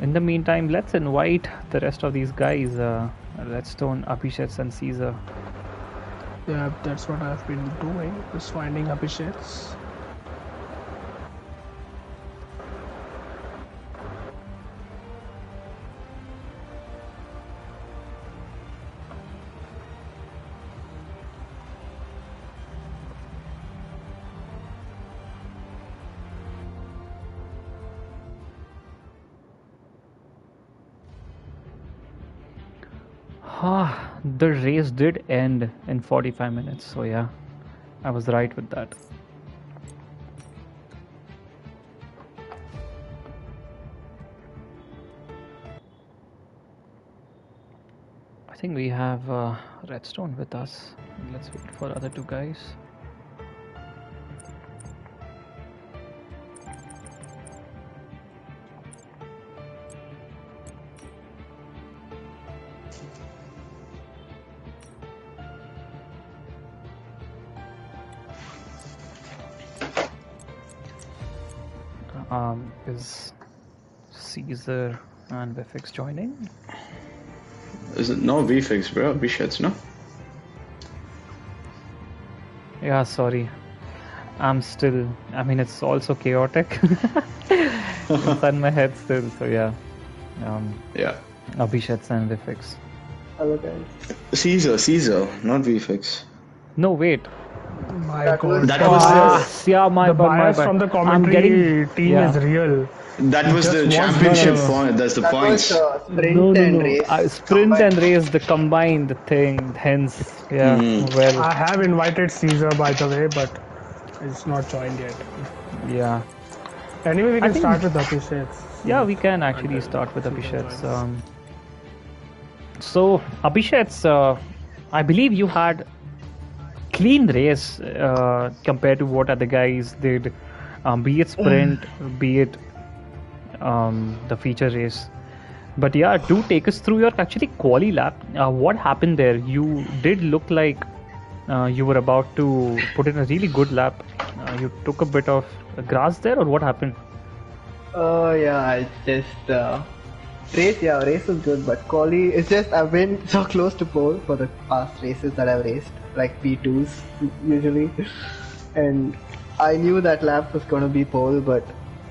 Speaker 1: In the meantime, let's invite the rest of these guys, Redstone, Abhishek, and Caesar.
Speaker 2: Yeah, that's what I've been doing, is finding Abhishek's.
Speaker 1: The race did end in 45 minutes, so yeah, I was right with that. I think we have Redstone with us. Let's wait for other two guys. Is Caesar and Vifix joining?
Speaker 3: Is it no VFX, bro? Bishets, no?
Speaker 1: Yeah, sorry. I'm still. I mean, it's also chaotic inside my head still. So yeah.
Speaker 3: Yeah.
Speaker 1: Abhishek and Vifix.
Speaker 4: Hello guys.
Speaker 3: Caesar, not VFX.
Speaker 1: No, wait.
Speaker 2: My
Speaker 4: That
Speaker 2: God.
Speaker 4: was-
Speaker 3: That was
Speaker 1: Yeah, my
Speaker 2: the
Speaker 1: bad, my
Speaker 2: bias
Speaker 1: bad.
Speaker 2: from the
Speaker 1: I'm
Speaker 2: commentary
Speaker 1: getting-
Speaker 2: team
Speaker 1: yeah.
Speaker 2: is real.
Speaker 3: that was
Speaker 2: Just
Speaker 3: the
Speaker 2: one
Speaker 3: championship
Speaker 2: final.
Speaker 3: point. That's the
Speaker 4: That
Speaker 3: points.
Speaker 4: was sprint
Speaker 1: No,
Speaker 4: and race.
Speaker 1: sprint
Speaker 4: combined.
Speaker 1: and race, the combined thing. Hence, yeah. Well,
Speaker 2: I have invited Caesar, by the way, but it's not joined yet.
Speaker 1: yeah.
Speaker 2: Anyway, we
Speaker 1: I
Speaker 2: can
Speaker 1: think-
Speaker 2: start with Abhishek.
Speaker 1: Yeah, we can actually
Speaker 2: Until
Speaker 1: start with
Speaker 2: Caesar
Speaker 1: Abhishek's.
Speaker 2: joins.
Speaker 1: So, Abhishek's, I believe you had clean race compared to what other guys did, be it sprint, be it the feature race. But yeah, do take us through your actually quali lap. What happened there? You did look like you were about to put in a really good lap. You took a bit of grass there, or what happened?
Speaker 4: Oh yeah, I just race was good, but quali it's just I've been so close to pole for the past races that I've raced, like P2s usually, and I knew that lap was gonna be pole, but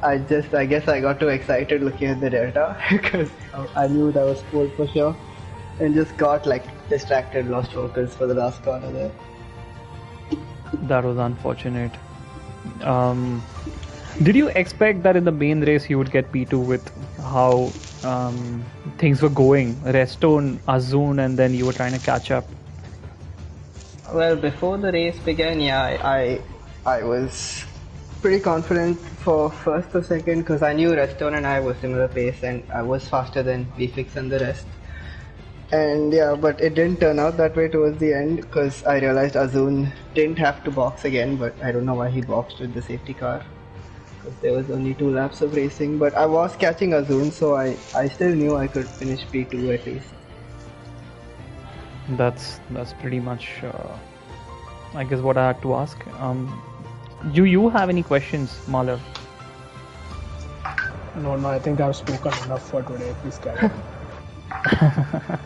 Speaker 4: I guess I got too excited looking at the delta because I knew that was pole for sure, and just got like distracted, lost focus for the last corner there.
Speaker 1: That was unfortunate. Did you expect that in the main race you would get P2 with how things were going? Redstone, Azun, and then you were trying to catch up.
Speaker 4: Well, before the race began, yeah, I was pretty confident for first or second because I knew Redstone and I were similar pace and I was faster than VFix and the rest. And yeah, but it didn't turn out that way towards the end because I realized Azun didn't have to box again, but I don't know why he boxed with the safety car. because there was only 2 laps of racing. But I was catching Azun, so I still knew I could finish P2 at least.
Speaker 1: That's pretty much, I guess, what I had to ask. Do you have any questions, Malav?
Speaker 2: No, I think I've spoken enough for today. Please carry on.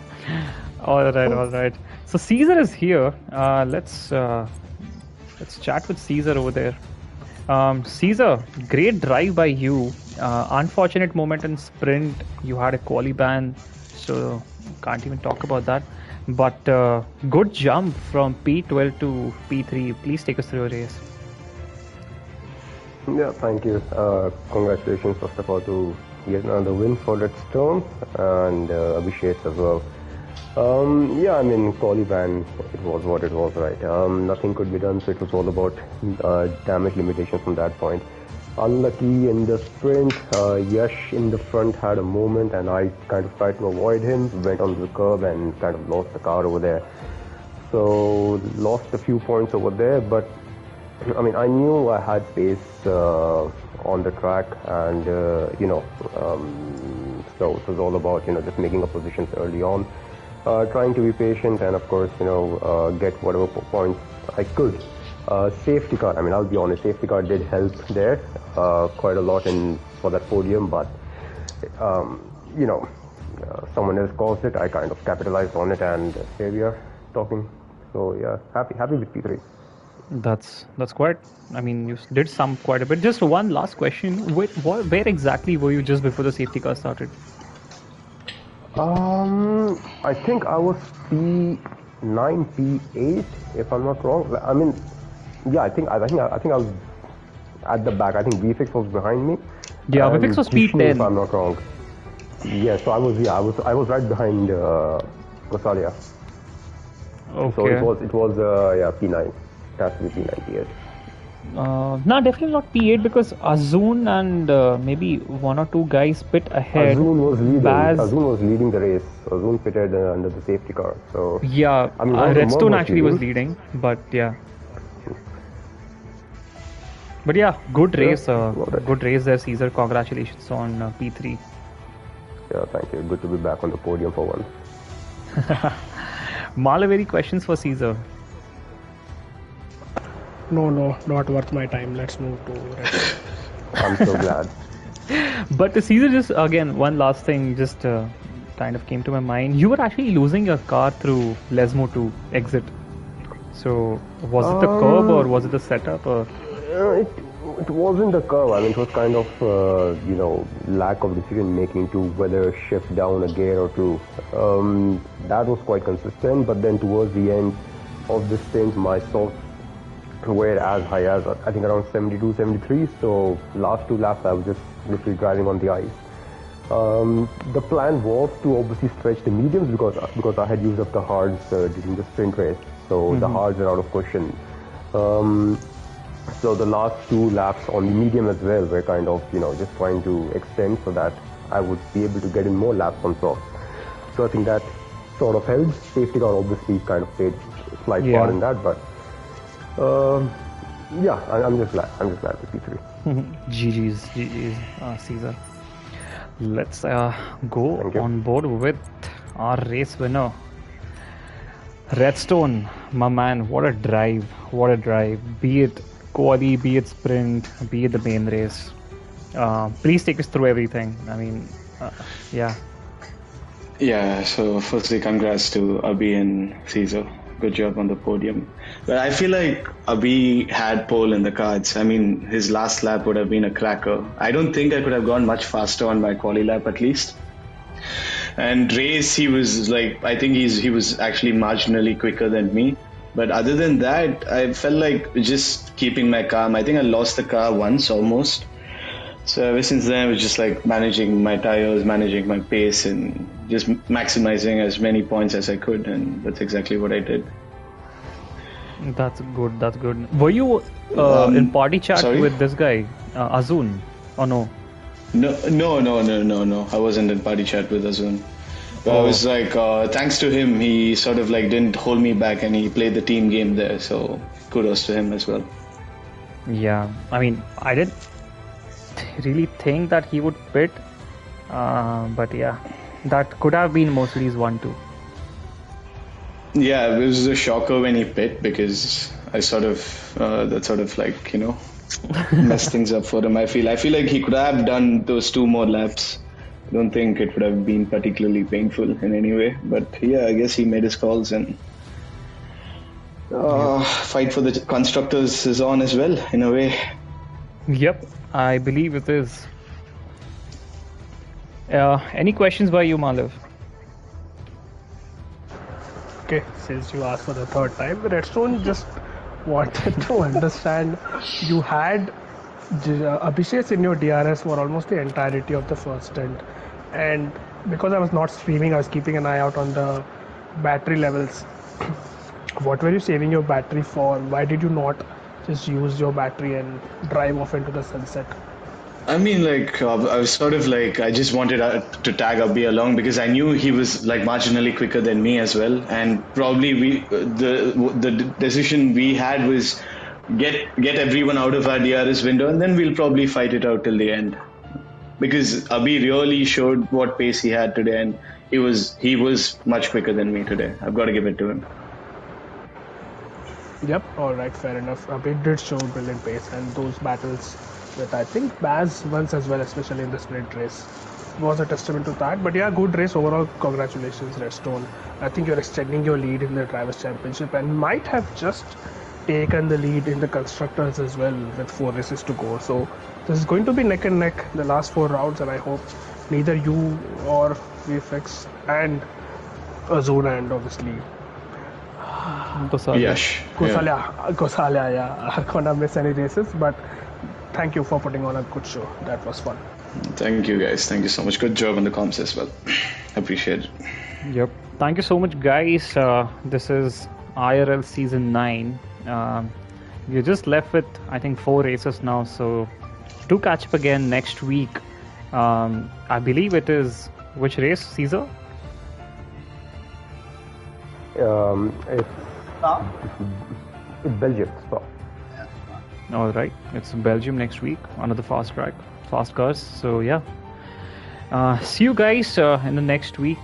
Speaker 1: All right. So Caesar is here. Let's chat with Caesar over there. Caesar, great drive by you. Unfortunate moment in sprint. You had a quali ban, so can't even talk about that. But good jump from P12 to P3. Please take us through a race.
Speaker 5: Yeah, thank you. Congratulations, first of all, to yet another win for Redstone and Abhishek as well. Yeah, I mean, quali ban, it was what it was, right? Nothing could be done, so it was all about damage limitation from that point. Unlucky in the sprint, Yash in the front had a moment and I kind of tried to avoid him, went on the curb and kind of lost the car over there. So, lost a few points over there, but I mean, I knew I had pace on the track and, so it was all about, just making up positions early on. Trying to be patient and of course, get whatever points I could. Safety car, I mean, I'll be honest, safety car did help there quite a lot for that podium, but, someone else caused it. I kind of capitalized on it and here we are talking. So yeah, happy with P3.
Speaker 1: That's quite. I mean, you did some quite a bit. Just one last question: where exactly were you just before the safety car started?
Speaker 5: I think I was P9, P8, if I'm not wrong. I mean, yeah, I think I was at the back. I think VFX was behind me.
Speaker 1: Yeah, VFX was P10.
Speaker 5: If I'm not wrong. Yeah, so I was right behind Rosalia.
Speaker 1: Okay.
Speaker 5: So it was P9. Has to be P9, yes.
Speaker 1: No, definitely not P8 because Azun and maybe one or two guys pit ahead.
Speaker 5: Azun was leading the race. Azun pitted under the safety car. So
Speaker 1: yeah, I mean, Redstone actually was leading, but yeah. But yeah, good race. Good race there, Caesar. Congratulations on P3.
Speaker 5: Yeah, thank you. Good to be back on the podium for once.
Speaker 1: Malav, any questions for Caesar?
Speaker 2: No, not worth my time. Let's move to Red.
Speaker 5: I'm so glad.
Speaker 1: But Caesar, just again, one last thing just kind of came to my mind. You were actually losing your car through Lesmo to exit. So was it the curb or was it the setup? Or?
Speaker 5: It wasn't the curve. I mean, it was kind of, lack of decision making to whether shift down a gear or two. That was quite consistent, but then towards the end of the stint, my softs were as high as, I think, around 72, 73. So last 2 laps, I was just literally driving on the ice. The plan was to obviously stretch the mediums because I had used up the hards during the sprint race. So the hards are out of question. So the last 2 laps on the medium as well were kind of, just trying to extend so that I would be able to get in more laps on top. So I think that sort of helped. Safety car obviously kind of played a slight part in that, but I'm just glad with P3.
Speaker 1: GG's, Caesar. Let's go on board with our race winner. Redstone, my man, what a drive. Be it quali, be it sprint, be it the main race. Please take us through everything. I mean, yeah.
Speaker 3: Yeah, so firstly, congrats to Abhi and Caesar. Good job on the podium. But I feel like Abhi had pole in the cards. I mean, his last lap would have been a cracker. I don't think I could have gone much faster on my quali lap at least. And race, he was like, I think he was actually marginally quicker than me. But other than that, I felt like just keeping my calm. I think I lost the car once almost. So ever since then, I was just like managing my tires, managing my pace, and just maximizing as many points as I could. And that's exactly what I did.
Speaker 1: That's good. Were you in party chat with this guy, Azun, or no?
Speaker 3: No. I wasn't in party chat with Azun. But I was like, thanks to him, he sort of like didn't hold me back and he played the team game there. So kudos to him as well.
Speaker 1: Yeah, I mean, I did. really think that he would pit. But yeah, that could have been Mosley's 1-2.
Speaker 3: Yeah, it was a shocker when he pit because I sort of that sort of like messed things up for him. I feel like he could have done those 2 more laps. I don't think it would have been particularly painful in any way. But yeah, I guess he made his calls and fight for the constructors is on as well in a way.
Speaker 1: Yep, I believe it is. Any questions by you, Malav?
Speaker 2: Okay, since you asked for the third time, Redstone just wanted to understand you had Abhishek in your DRS for almost the entirety of the first stint, and because I was not streaming, I was keeping an eye out on the battery levels. What were you saving your battery for? Why did you not just use your battery and drive off into the sunset?
Speaker 3: I mean, like, I was sort of like, I just wanted to tag Abhi along because I knew he was like marginally quicker than me as well, and probably the decision we had was get everyone out of our DRS window, and then we'll probably fight it out till the end. Because Abhi really showed what pace he had today, and he was much quicker than me today. I've got to give it to him.
Speaker 2: Yep, alright, fair enough. It did show brilliant pace, and those battles with I think Baz once as well, especially in the sprint race, was a testament to that. But yeah, good race overall. Congratulations, Redstone. I think you're extending your lead in the Drivers' Championship and might have just taken the lead in the Constructors as well with 4 races to go. So this is going to be neck and neck the last 4 rounds, and I hope neither you or VFX and Azuna and obviously
Speaker 3: Yash.
Speaker 2: Gosalia, yeah, are gonna miss any races. But thank you for putting on a good show. That was fun.
Speaker 3: Thank you, guys. Thank you so much. Good job on the comms as well. Appreciate it.
Speaker 1: Yep. Thank you so much, guys. This is IRL Season 9. We're just left with, I think, 4 races now. So do catch up again next week. I believe it is... Which race, Caesar?
Speaker 5: It's Belgium, Spa.
Speaker 1: All right. It's Belgium next week. Another fast cars. So yeah. See you guys in the next week.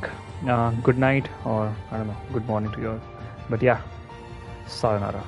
Speaker 1: Good night, or I don't know, good morning to you all. But yeah, sayonara.